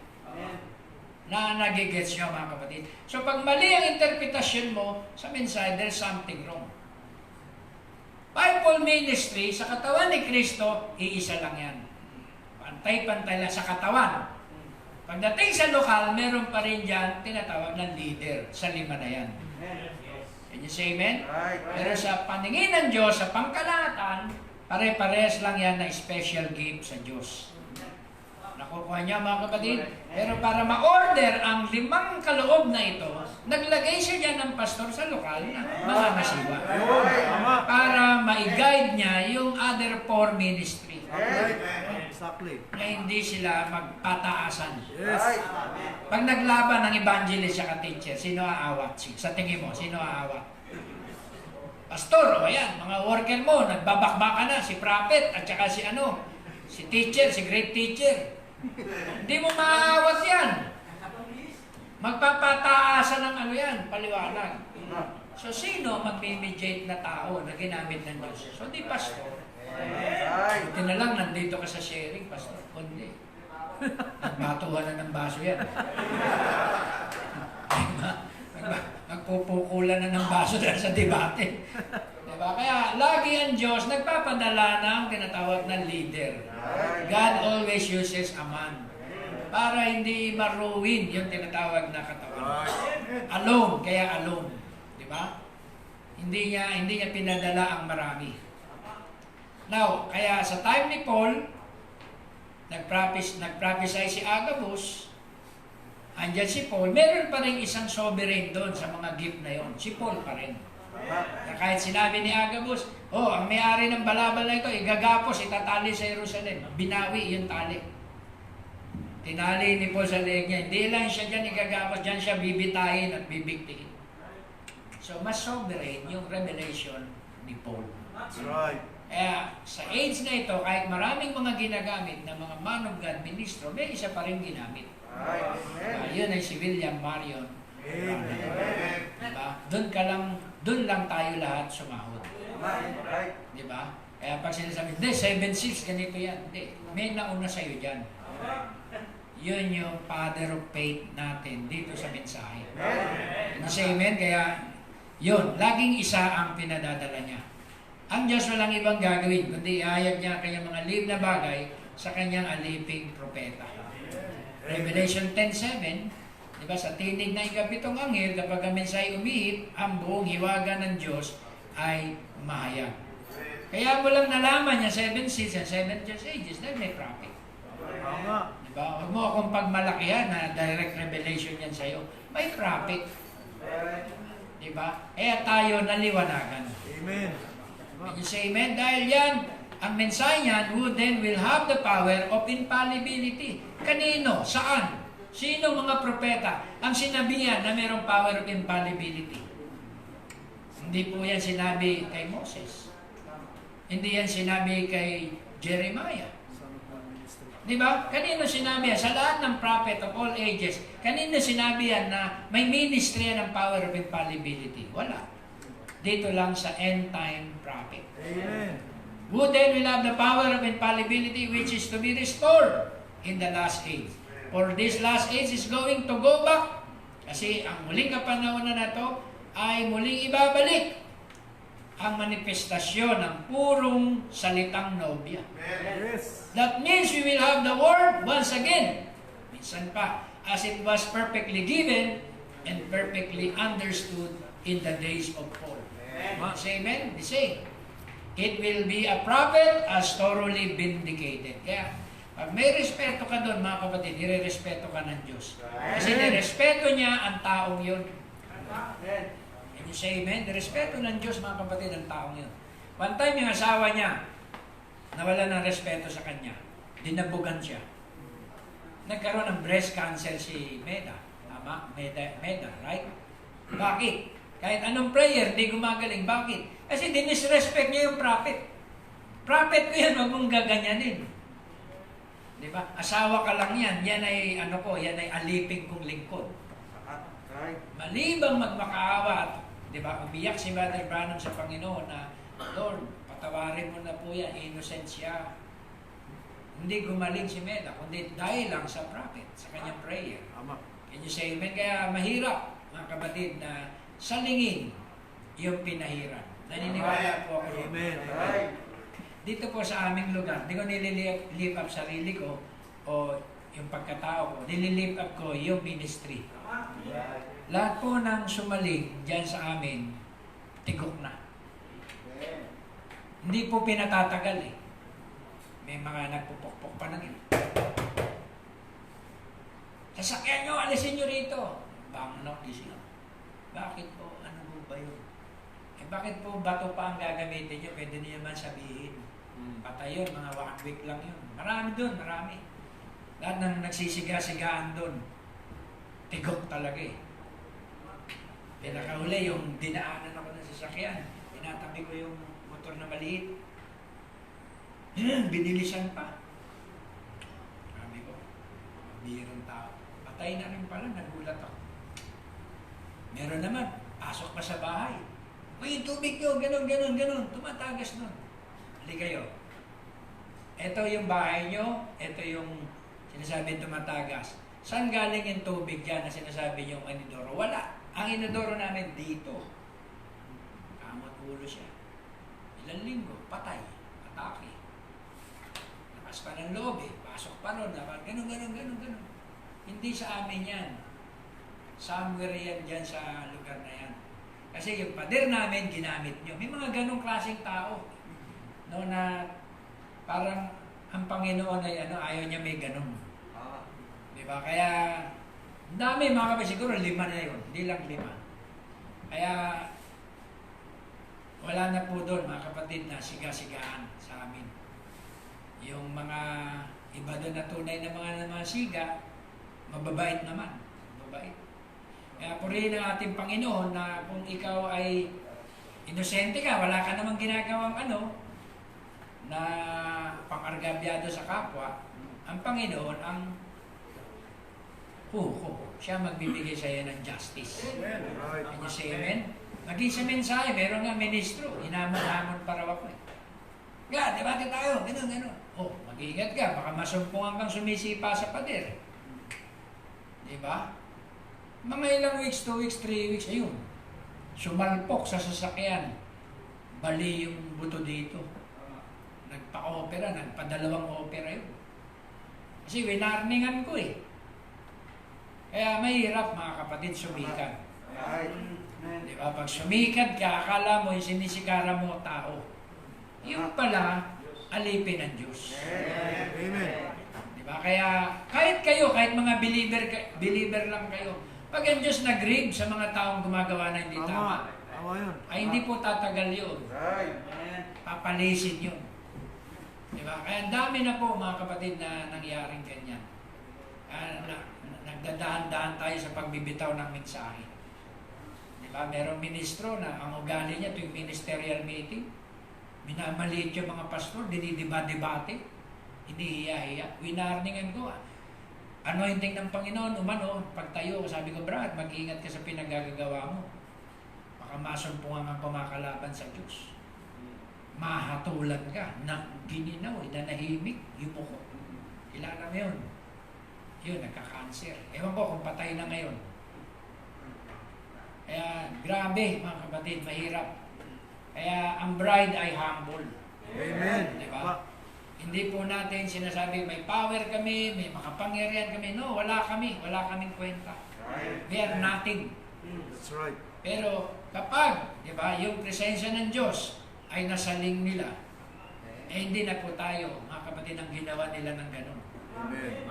Na nagigets nyo, mga kapatid. So, pag mali ang interpretasyon mo sa mensahe, there's something wrong. Fivefold ministry, sa katawan ni Kristo, iisa lang yan. Pantay-pantay lang sa katawan. Pagdating sa lokal, meron pa rin dyan tinatawag ng leader sa 5 na yan. Can you say amen? Pero sa paningin ng Diyos, sa pangkalahatan, pare-pares lang yan na special gift sa Diyos. Nakukuha niya, mga kapatid. Pero para ma-order ang 5 kaloob na ito, naglagay siya dyan ng pastor sa lokal na mga nasiwa. Para ma-guide niya yung other 4 ministry. Exactly. Na hindi sila magpataasan. Pag naglaban ng evangelist at teacher, sino aawat? Sa tingin mo, sino aawat? Pastor, o yan, mga worker mo, nagbabakbaka na, si prophet, at saka si teacher, si great teacher. Hindi mo maaawat yan. Magpapataasan ng ano yan, paliwanag. So, sino magme-mediate na tao na ginamit ng Diyos? So, di pastor. Buti na lang, nandito ka sa sharing, pastor. Kundi, nagbatuhan na ng baso yan. Magpupukulan na ng baso dahil sa debate. Diba? Kaya, lagi ang Diyos nagpapadala ng tinatawag na leader. God always uses a man para hindi maruin yung tinatawag na katawan. Alone, kaya alone. Diba? Hindi niya pinadala ang marami. Now, kaya sa time ni Paul, nag-prophesy si Agabus, andyan si Paul, meron pa rin isang sovereign doon sa mga gift na yon. Si Paul pa rin. Na kahit sinabi ni Agabus, ang may-ari ng balabal na ito, igagapos, itatali sa Jerusalem. Binawi yung tali. Tinali ni Paul sa leeg niya. Hindi lang siya dyan igagapos, dyan siya bibitayin at bibigtiin. So, mas sovereign yung revelation ni Paul. That's right. Kaya sa age na ito, kahit maraming mga ginagamit na mga man of God ministro, may isa pa rin ginamit. Yun ay si William Marion. Diba? Doon lang tayo lahat sumahod. Diba? Kaya pag sinasabi, hindi, 7-6, ganito yan. Hindi, may nauna sa'yo dyan. Yun yung father of faith natin dito sa mensahe. Kasi amen, kaya yun, laging isa ang pinadadala niya. Ang Diyos walang ibang gagawin, kundi ihayag niya ang kanyang mga lihim na bagay sa kanyang aliping propeta. Revelation 10:7, diba, sa tinig ng ikapitong anghel, kapag ang mensahe umihip, ang buong hiwaga ng Diyos ay mahayag. Kaya mo lang nalaman niya 7 seals and 7 just ages dahil may prophet. Diba? Huwag mo akong pagmalakihan na direct revelation yan sa'yo. May prophet. Diba? Kaya tayo naliwanagan. Amen. Can you say amen? Dahil yan, ang mensahe niyan, who then will have the power of infallibility. Kanino? Saan? Sino mga propeta ang sinabihan na mayroong power of infallibility? Hindi po yan sinabi kay Moses. Hindi yan sinabi kay Jeremiah. Di ba? Kanino sinabi yan? Sa lahat ng prophet of all ages, kanino sinabi yan na may ministry yan ng power of infallibility? Wala. Dito lang sa end time prophet. Amen. Who then will have the power of infallibility which is to be restored in the last age? For this last age is going to go back. Kasi ang muling kapanahonan na to ay muling ibabalik ang manifestasyon ng purong salitang nobya. Yes. That means we will have the word once again. Minsan pa, as it was perfectly given and perfectly understood in the days of Paul. Say amen? The same. It will be a prophet as thoroughly vindicated. Kaya, pag may respeto ka doon, mga kapatid, nire-respeto ka ng Diyos. Kasi nirespeto niya ang taong yun. Can you say amen? Nirespeto ng Diyos, mga kapatid, ang taong yun. One time, yung asawa niya, nawala ng respeto sa kanya. Dinabugan siya. Nagkaroon ng breast cancer si Meda. Tama? Meda, right? Bakit? Kahit anong prayer, hindi gumagaling. Bakit? Kasi dinisrespect niya yung prophet. Prophet ko yan, wag mong gaganyanin. Di ba? Asawa ka lang yan. Yan ay, yan ay aliping kong lingkod. Malibang magmakaawa, di ba? Umiyak si Brother Branham sa Panginoon na, Lord, patawarin mo na po yan, innocent siya. Hindi gumaling si Meda, kundi dahil lang sa prophet, sa kanyang prayer. Can you say amen? Kaya mahirap, mga kapatid, na salingin yung pinahiran. Naniniwala po ako. Amen. Dito po sa aming lugar, hindi ko nililift up sarili ko o yung pagkatao ko. Nililift up ko yung ministry. Lahat po ng sumaling dyan sa amin, tigok na. Hindi po pinatatagal eh. May mga nagpupukpok pa na rin. Sasakyan nyo, alisin nyo rito. Bangnok, gising. Bakit po? Ano po ba yun? Eh bakit po bato pa ang gagamitin nyo? Pwede niyo naman sabihin. Patay yun, mga 1 week lang yun. Marami doon, marami. Lahat ng nagsisiga-sigaan doon. Tigok talaga eh. Pinakauli yung dinaanan ako ng sasakyan. Tinatabi ko yung motor na maliit. Binilisan pa. Sabi ko, bihirang tao. Patay na rin pala, nagulat ako. Meron naman, pasok pa sa bahay. Uy, yung tubig nyo, ganun, tumatagas nun. Hali kayo. Ito yung bahay nyo, ito yung sinasabi tumatagas. Saan galing yung tubig dyan na sinasabi yung inodoro? Wala. Ang inodoro namin dito. Kamot ulo siya. Ilang linggo, patay, atake. Lakas pa ng loob eh, pasok pa ron, ganun. Hindi sa amin yan. Somewhere yan dyan sa lugar na yan. Kasi yung pader namin, ginamit nyo. May mga ganong klaseng tao. No, na parang ang Panginoon ay ayaw niya may ganon. Diba? Kaya, ang dami mga kapatid, siguro 5 na yun. Hindi lang 5. Kaya, wala na po doon mga kapatid na siga-sigaan sa amin. Yung mga iba doon na tunay na mga siga, mababait naman. Mababait. Kaya purihin ang ating Panginoon na kung ikaw ay inosente ka, wala ka namang ginagawang na pang-argabyado sa kapwa, ang Panginoon ang siya magbibigay sa iyo ng justice. Can you say amen? Maging sa mensahe, meron nga ministro, hinamon-hamon para ako eh. Debate tayo, ganun. Mag-iingat ka, baka masumpungan kang sumisipa sa pader. Diba? Mga ilang weeks, 2 weeks, 3 weeks, ayun. Sumalpok sa sasakyan. Bali yung buto dito. Nagpa-opera, nagpa-2 opera yun. Kasi winarningan ko eh. Kaya mahirap mga kapatid sumikat. Diba? Pag sumikat ka, akala mo yung sinisikaran mo tao. Yung pala, alipin ng Diyos. Amen. Diba? Kaya kahit mga believer lang kayo, pag ang Diyos nag-grave sa mga taong gumagawa na hindi tama, ay hindi po tatagal yun. Papalisin yun. Diba? Kaya dami na po mga kapatid na nangyaring ganyan. Nagdadahan-dahan tayo sa pagbibitaw ng mensahe. Diba? Merong ministro na ang ugali niya tuwing ministerial meeting, minamaliit yung mga pastor, dinidiba-debate, hinihiya-hiya. Winarningan ko, anointing ng Panginoon, pagtayo, sabi ko, Brad, mag-ingat ka sa pinagagagawa mo. Baka masumpungan ang kumakalaban sa Diyos. Mahatulan ka, na gininaw, nanahimik, yumuko. Kilala mo yun? Yun, nagka-cancer. Ewan ko kung patay na ngayon. Kaya, grabe, mga kapatid, mahirap. Kaya, ang bride ay humble. Amen. Diba? Hindi po natin sinasabi, may power kami, may makapangyarihan kami. No, wala kami. Wala kaming kwenta. We are nothing. That's right. Pero, kapag, diba, yung presensya ng Diyos ay nasaling nila, hindi na po tayo, mga kapatid, ang ginawa nila ng gano'n. Amen.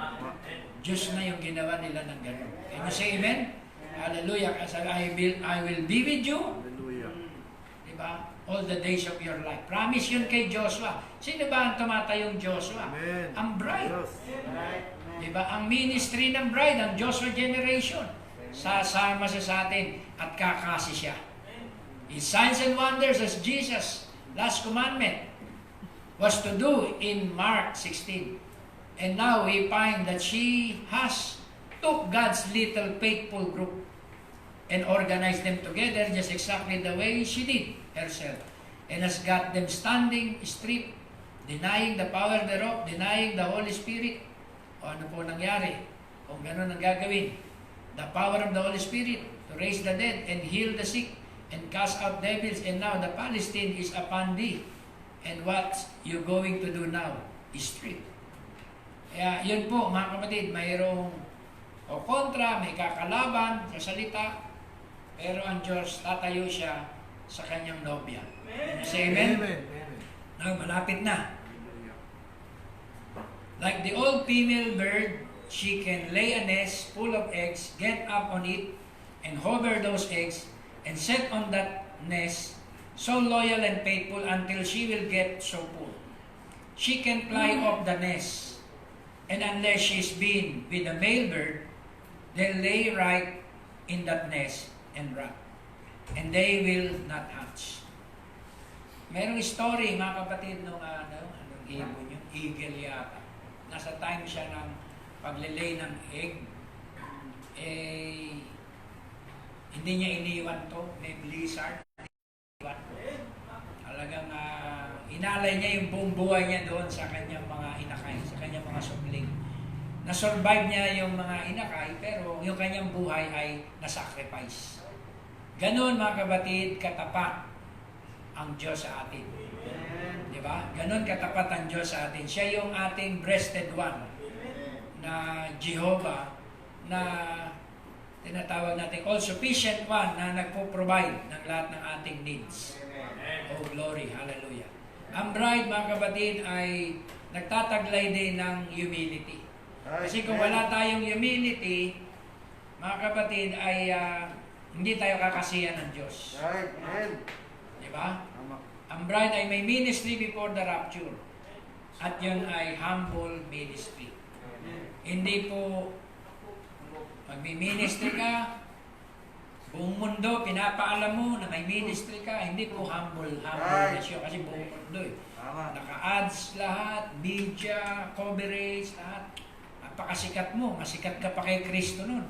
Diyos na yung ginawa nila ng gano'n. Can you say amen? Hallelujah. Kasi I will be with you. Hallelujah. Diba? All the days of your life. Promise yun kay Joshua. Sino ba ang tumatayong Joshua? Amen. Ang bride. Yes. Diba? Ang ministry ng bride, ang Joshua generation. Sasama siya sa atin at kakasi siya. His signs and wonders as Jesus' last commandment was to do in Mark 16. And now we find that she has took God's little faithful group and organized them together just exactly the way she did herself. And has got them standing straight, denying the power thereof, denying the Holy Spirit. O ano po nangyari? Kung gano'n ang gagawin. The power of the Holy Spirit to raise the dead and heal the sick and cast out devils. And now the Palestine is upon thee. And what you going to do now is straight. Kaya yun po mga kapatid, mayroong kontra, may kakalaban sa salita, pero ang Diyos tatayo siya sa kanyang nobya. Say amen? Now, malapit na. Like the old female bird, she can lay a nest full of eggs, get up on it, and hover those eggs, and set on that nest, so loyal and faithful until she will get so full. She can fly off the nest. And unless she's been with a male bird, they'll lay right in that nest and rot. And they will not hatch. Merong story, mga kapatid, nung anong ibon yun? Eagle yata. Nasa time siya ng paglilay ng egg. Hindi niya iniwan to. May blizzard. Iniwan. Talagang inalay niya yung buong buhay niya doon sa kanyang mga inakay, sa kanyang mga supling. Na-survive niya yung mga inakay, pero yung kanyang buhay ay na-sacrifice. Ganon mga kapatid, katapat ang Diyos sa atin. Di ba? Ganon katapat ang Diyos sa atin. Siya yung ating breasted one na Jehovah, na tinatawag natin all-sufficient one na nagpo-provide ng lahat ng ating needs. Oh, glory, hallelujah. Ang bride, mga kapatid, ay nagtataglay din ng humility. Kasi kung wala tayong humility, mga kapatid, ay hindi tayo kakasiyan ng Diyos. Di ba? Ang bride ay may ministry before the rapture. At yun ay humble ministry. Hindi po magmi-ministry ka, buong mundo, pinapaalam mo na may ministry ka, hindi po humble na siya kasi buong mundo eh. Naka-ads lahat, media, coverage, lahat. Napakasikat mo, masikat ka pa kay Kristo nun.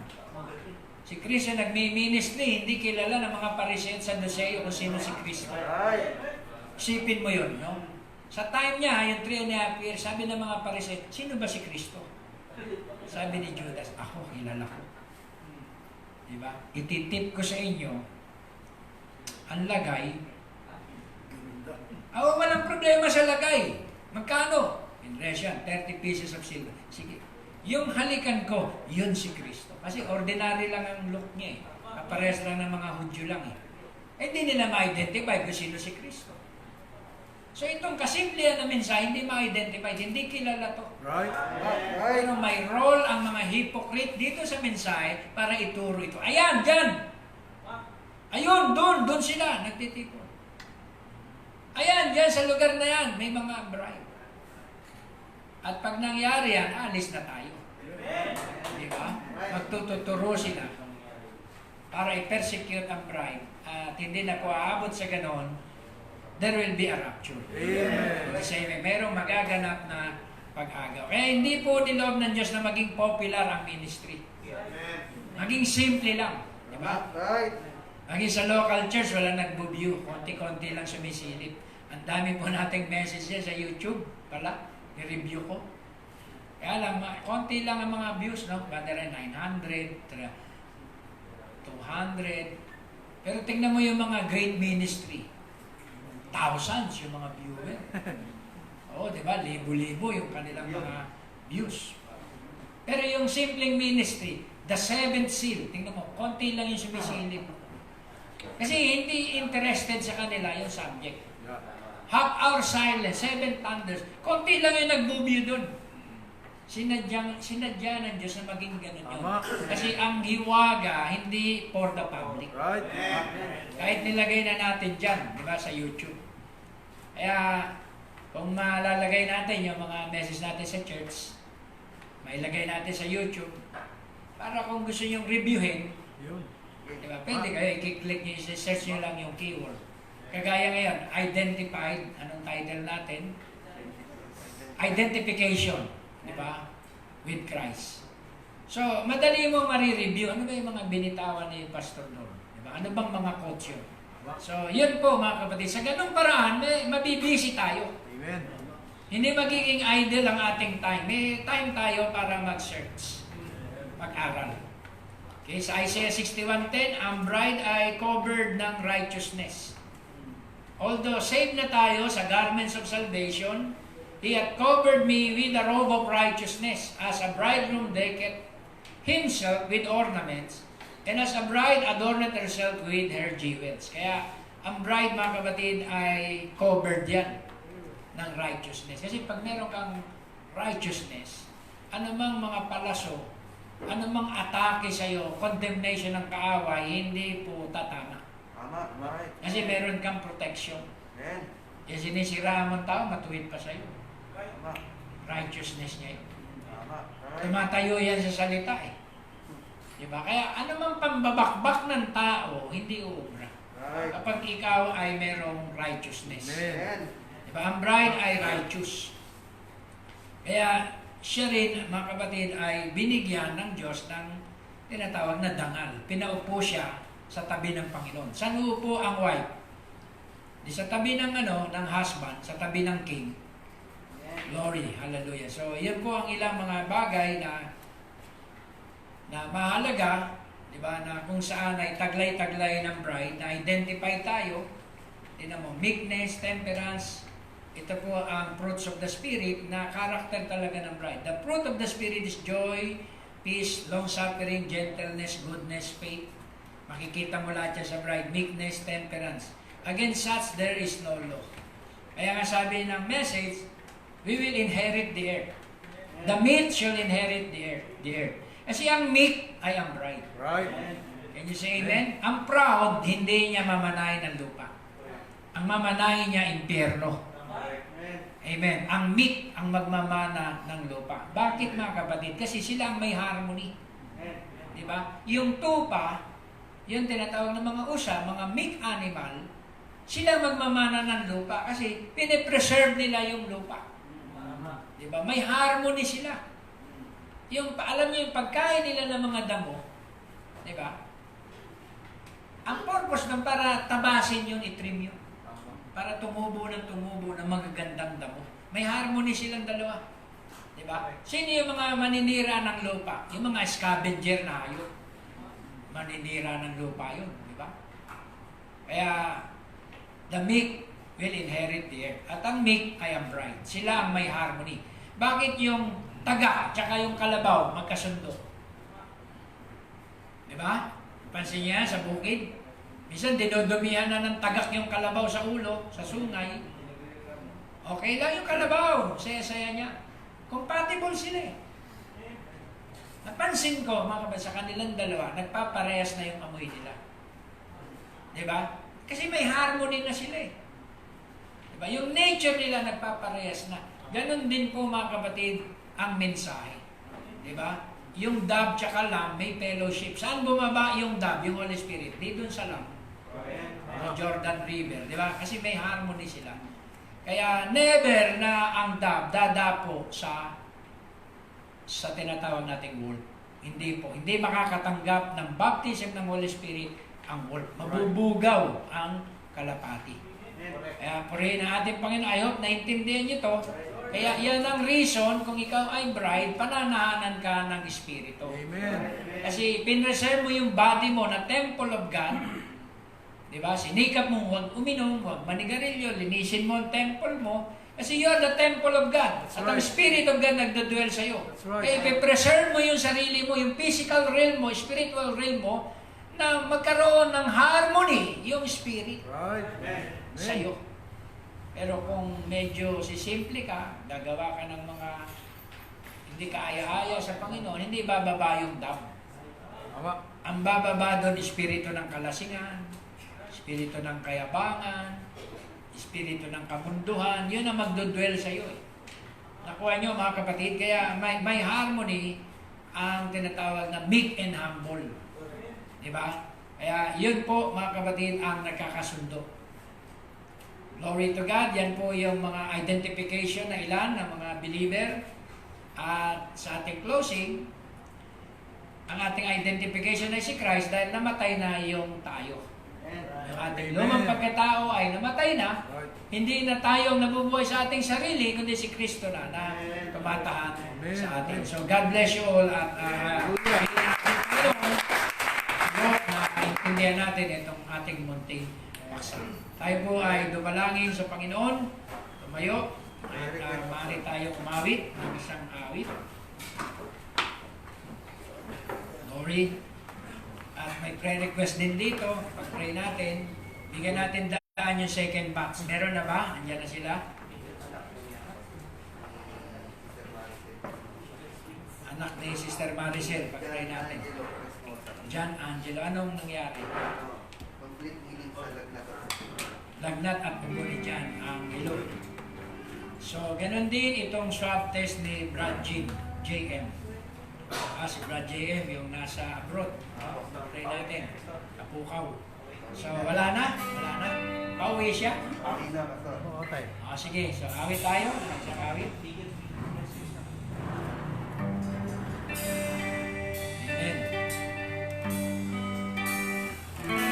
Si Kristo nagmi-ministry, hindi kilala ng mga Pariseo at Sadduceo kung sino si Kristo. Isipin mo yun, no? Sa time niya, yung 3.5 years, sabi ng mga Pariseo, sino ba si Kristo? Sabi ni Judas, ako, kilala ko. Diba? Ititip ko sa inyo, ang lagay, walang problema sa lagay. Magkano? In Russian, 30 pieces of silver. Sige. Yung halikan ko, yun si Kristo. Kasi ordinary lang ang look niya eh. Kapares lang ng mga Hudyo lang eh. Hindi nila ma-identify kung sino si Kristo. So itong kasimplihan na mensahe, hindi ma-identify, hindi kilala to. Right. Pero may role ang mga hypocrite dito sa mensahe para ituro ito. Ayan, dyan! Ayun, doon sila, nagtitipon. Ayan, dyan sa lugar na yan, may mga bride. At pag nangyari yan, alis na tayo. Di ba? Magtuturo sila para i-persecute ang bride. At hindi na po aabot sa ganon, there will be a rapture. Kasi merong magaganap na pag-agaw. Kaya hindi po niloob ng Diyos na maging popular ang ministry. Maging simple lang. Di ba? Maging sa local church, wala nagbo-view. Konti-konti lang sumisilip. Ang dami po nating messages sa YouTube pala. I-review ko. Kaya lang, konti lang ang mga views, no? Bada rin 900, 200. Pero tingnan mo yung mga great ministry. Thousands yung mga viewer. Oo, di ba? Libo-libo yung kanilang mga views. Pero yung simpleng ministry, the seventh seal, tingnan mo, konti lang yung sumisilip. Kasi hindi interested sa kanila yung subject. Half hour silence, 7 thunders. Konti lang yung nag-movie doon. Sinadya ng Diyos na maging ganun yun. Kasi ang hiwaga, hindi for the public. Right. Kahit nilagay na natin dyan, di ba, sa YouTube. Kaya, kung malalagay natin yung mga message natin sa church, mailagay natin sa YouTube, para kung gusto nyong reviewin, di ba, pwede kayo, i-click nyo, search nyo lang yung keyword. Kagaya ngayon, identified, anong title natin? Identification, di ba? With Christ. So, madali mo marireview. Ano ba yung mga binitawan ni Pastor Lord? Di ba? Ano bang mga quotes yun? So, yun po mga kapatid. Sa ganung paraan, mabibisi tayo. Amen. Hindi magiging idle ang ating time. May time tayo para mag-search, mag-aral. Okay, sa Isaiah 61:10, ang bride ay covered ng righteousness. Although saved na tayo sa garments of salvation, He hath covered me with a robe of righteousness, as a bridegroom decketh himself with ornaments, and as a bride adorneth herself with her jewels. Kaya, ang bride, mga kapatid, ay covered yan ng righteousness. Kasi pag meron kang righteousness, anumang mga palaso, anumang atake sa'yo, condemnation ng kaaway, hindi po tatama. Kasi meron kang protection. Yung sinisiraan mong tao, matuwid pa sa'yo. Righteousness niya yun. Tumatayo yan sa salita eh. Diba? Kaya anumang pambabakbak ng tao, hindi uubra. Kapag ikaw ay merong righteousness. Diba? Ang bride ay righteous. Kaya siya rin, mga kapatid, ay binigyan ng Diyos ng tinatawag na dangal. Pinaupo siya sa tabi ng Panginoon. Saan uupo ang wife? Di sa tabi ng ng husband, sa tabi ng king. Glory, hallelujah. So, yan po ang ilang mga bagay na mahalaga, di ba, na kung saan ay taglay-taglay ng bride, na identify tayo. Tingnan mo, meekness, temperance, ito po ang fruits of the Spirit na character talaga ng bride. The fruit of the Spirit is joy, peace, long-suffering, gentleness, goodness, faith. Makikita mo lahat yan sa bride. Meekness, temperance. Against such, there is no law. Kaya nga sabi ng message, we will inherit the earth. The meek shall inherit the earth. Kasi ang meek ay ang bride. Right. Can you say amen? Ang proud, hindi niya mamanahin ng lupa. Ang mamanahin niya, impyerno. Amen. Ang meek ang magmamana ng lupa. Bakit mga kapatid? Kasi sila ang may harmony. Di ba? Yung tupa, yung tinatawag ng mga usa, mga meek animal, sila magmamana ng lupa kasi pinipreserve nila yung lupa. Di ba? May harmony sila. Yung, alam niyo, yung pagkain nila ng mga damo, di ba? Ang purpose ng para tabasin yun, itrim yun. Para tumubo ng magagandang damo. May harmony silang dalawa. Di ba? Sino yung mga maninira ng lupa? Yung mga scavenger na hayop. Maninira ng lupa yun. Di ba? Kaya, the meek will inherit the earth. At ang meek ay ang bride. Sila ang may harmony. Bakit yung taga at yung kalabaw magkasundo? Di ba? Pansin niya sa bukid? Minsan, dinodomihan na ng tagak yung kalabaw sa ulo, sa sungay. Okay lang yung kalabaw. Saya-saya niya. Compatible sila eh. Napansin ko, mga kapatid, sa kanilang dalawa, nagpaparehas na yung amoy nila. Diba? Kasi may harmony na sila eh. Diba? Yung nature nila nagpaparehas na. Ganon din po, mga kapatid, ang mensahe. Diba? Yung dove tsaka lamb, may fellowship. Saan bumaba yung dove, yung Holy Spirit? Di dun sa lamb. Jordan River, di ba? Kasi may harmony sila. Kaya never na ang dove dadapo sa tinatawag nating wolf. Hindi po. Hindi makakatanggap ng baptism ng Holy Spirit ang wolf. Mabubugaw ang kalapati. Kaya purihin ang ating Panginoon. I hope naintindihan niyo to. Kaya yan ang reason kung ikaw ay bride, pananahanan ka ng Espiritu. Amen. Kasi pinreserve mo yung body mo na temple of God. Diba? Sinikap mo, huwag uminom, huwag manigarilyo, linisin mo ang temple mo. Kasi you are the temple of God. At ang Spirit of God nagdadwell sa'yo. Kaya i-preserve mo yung sarili mo, yung physical realm mo, spiritual realm mo, na magkaroon ng harmony yung Spirit sa'yo. Pero kung medyo sisimple ka, gagawa ka ng mga hindi ka aya-aya sa Panginoon, hindi bababa yung dam. Ang bababa doon, espiritu ng kalasingan, espiritu ng kayabangan, espiritu ng kamunduhan, yun ang magdodwell sa iyo. Nakuha nyo mga kapatid, kaya may harmony ang tinatawag na meek and humble. Diba? Kaya yun po mga kapatid ang nagkakasundo. Glory to God, yan po yung mga identification na ilan ng mga believer. At sa ating closing, ang ating identification ay si Christ dahil namatay na yung tayo. Yung ating lumang pagkatao ay namatay na, hindi na tayo nabubuhay sa ating sarili, kundi si Kristo na tumatahan sa atin. So God bless you all at naintindihan natin itong ating munting paksa. Tayo po ay dumalangin sa Panginoon, tumayo, at maaari tayo umawit ng isang awit. Glory. At may prayer request din dito. Pag-pray natin, bigyan natin daan yung second box. Meron na ba? Andiyan na sila. Anak ni Sister Maricel, pag-pray natin. John Angelo, anong nangyari? Complete healing sa lagnat. Lagnat at pumuli dyan, ang ilog. So, ganun din itong swab test ni Brad JM. Si Brad JM, yung nasa abroad. Pray natin. Kapukaw. So, wala na. Pauwi siya. Hindi na, Pastor. Sige. So, awit tayo. Sa awit. Amen.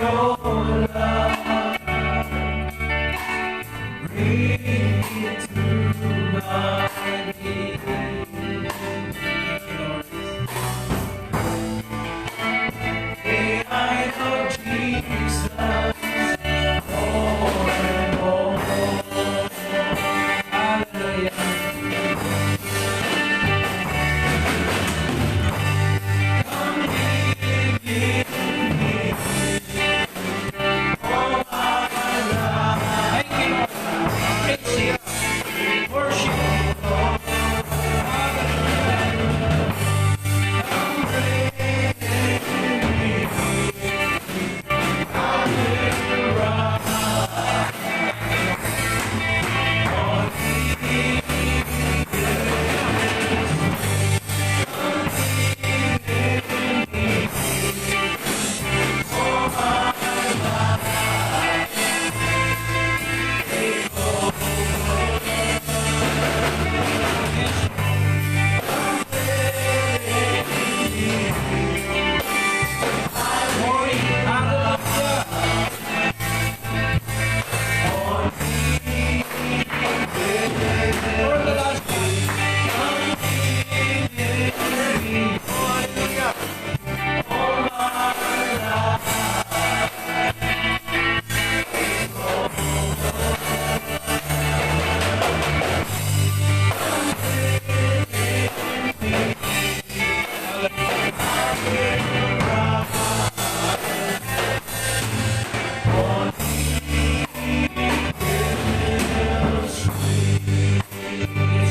your love. Bring me to my knees. May I know Jesus more and more. Hallelujah. Come live in me all my life. Thank you, Lord. Praise you. Worship you, Lord. Hallelujah. Come live in me. I will rise on thee. Come live in me all my life. Take Glory. Hallelujah. For the last time. Let's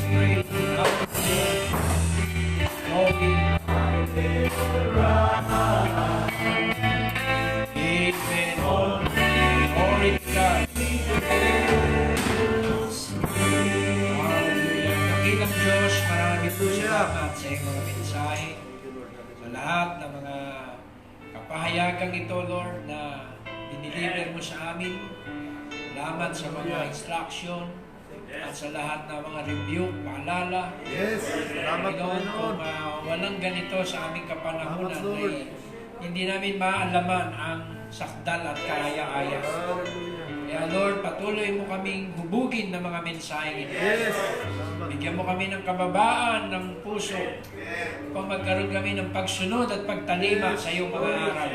pray. Hallelujah. Amen. Glory to God. Hallelujah. Dakilang Diyos, maraming po salamat sa iyong mga mensahe. Sa lahat ng mga kapahayagang ito, Lord, na diniliver mo sa amin. Salamat sa mga instruction at sa lahat ng mga rebuke, paalala. Yes. Salamat, Panginoon, Panginoon. kung walang ganito sa aming kapanahunan Salamat, Lord. ay hindi namin maalaman ang sakdal at kaaya-aya. Kaya Lord, patuloy mo kaming hubugin ng mga mensahe ito. Yes. Bigyan mo kami ng kababaan ng puso upang magkaroon kami ng pagsunod at pagtalima sa iyong mga aral.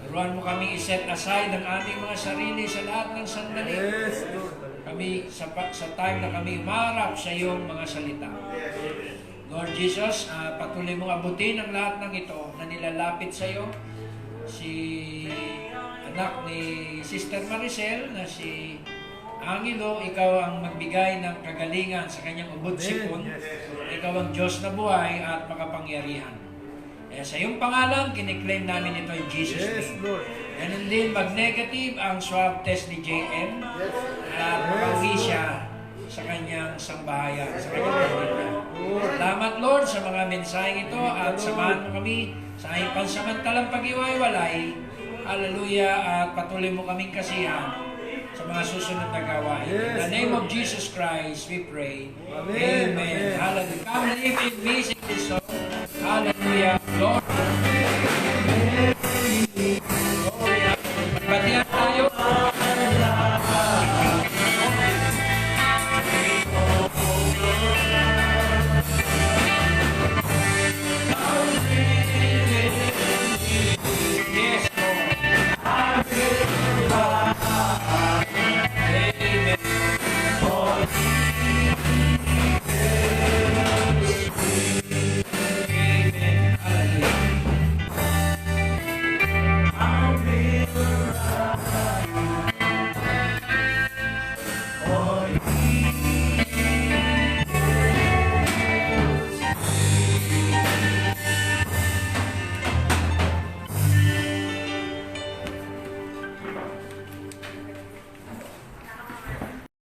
Turuan mo kami i-set aside ang aming mga sarili sa lahat ng sandali. Yes, Lord. Kami sa time na kami umarap sa iyong mga salita. Lord Jesus, patuloy mong abutin ang lahat ng ito na nilalapit sa iyo. Si anak ni Sister Maricel na si Angelo, ikaw ang magbigay ng kagalingan sa kanyang ubod sipon. Ikaw ang Diyos na buhay at makapangyarihan. Kaya sa iyong pangalan, kiniklaim namin ito in Jesus' Yes, name. Lord. Ganun din, mag-negative ang swab test ni JM at makauwi siya sa kanyang sambahayan, sa kanyang pamilya. Salamat, Lord, sa mga mensaheng ito at samahan mo kami sa aming pansamantalang pag-iwalay. Hallelujah, at patuloy mo kaming kasihan sa mga susunod na gawain. In the name of Jesus Christ, we pray. Amen. Amen. Hallelujah. Come live in me, sing this song. Hallelujah. Lord.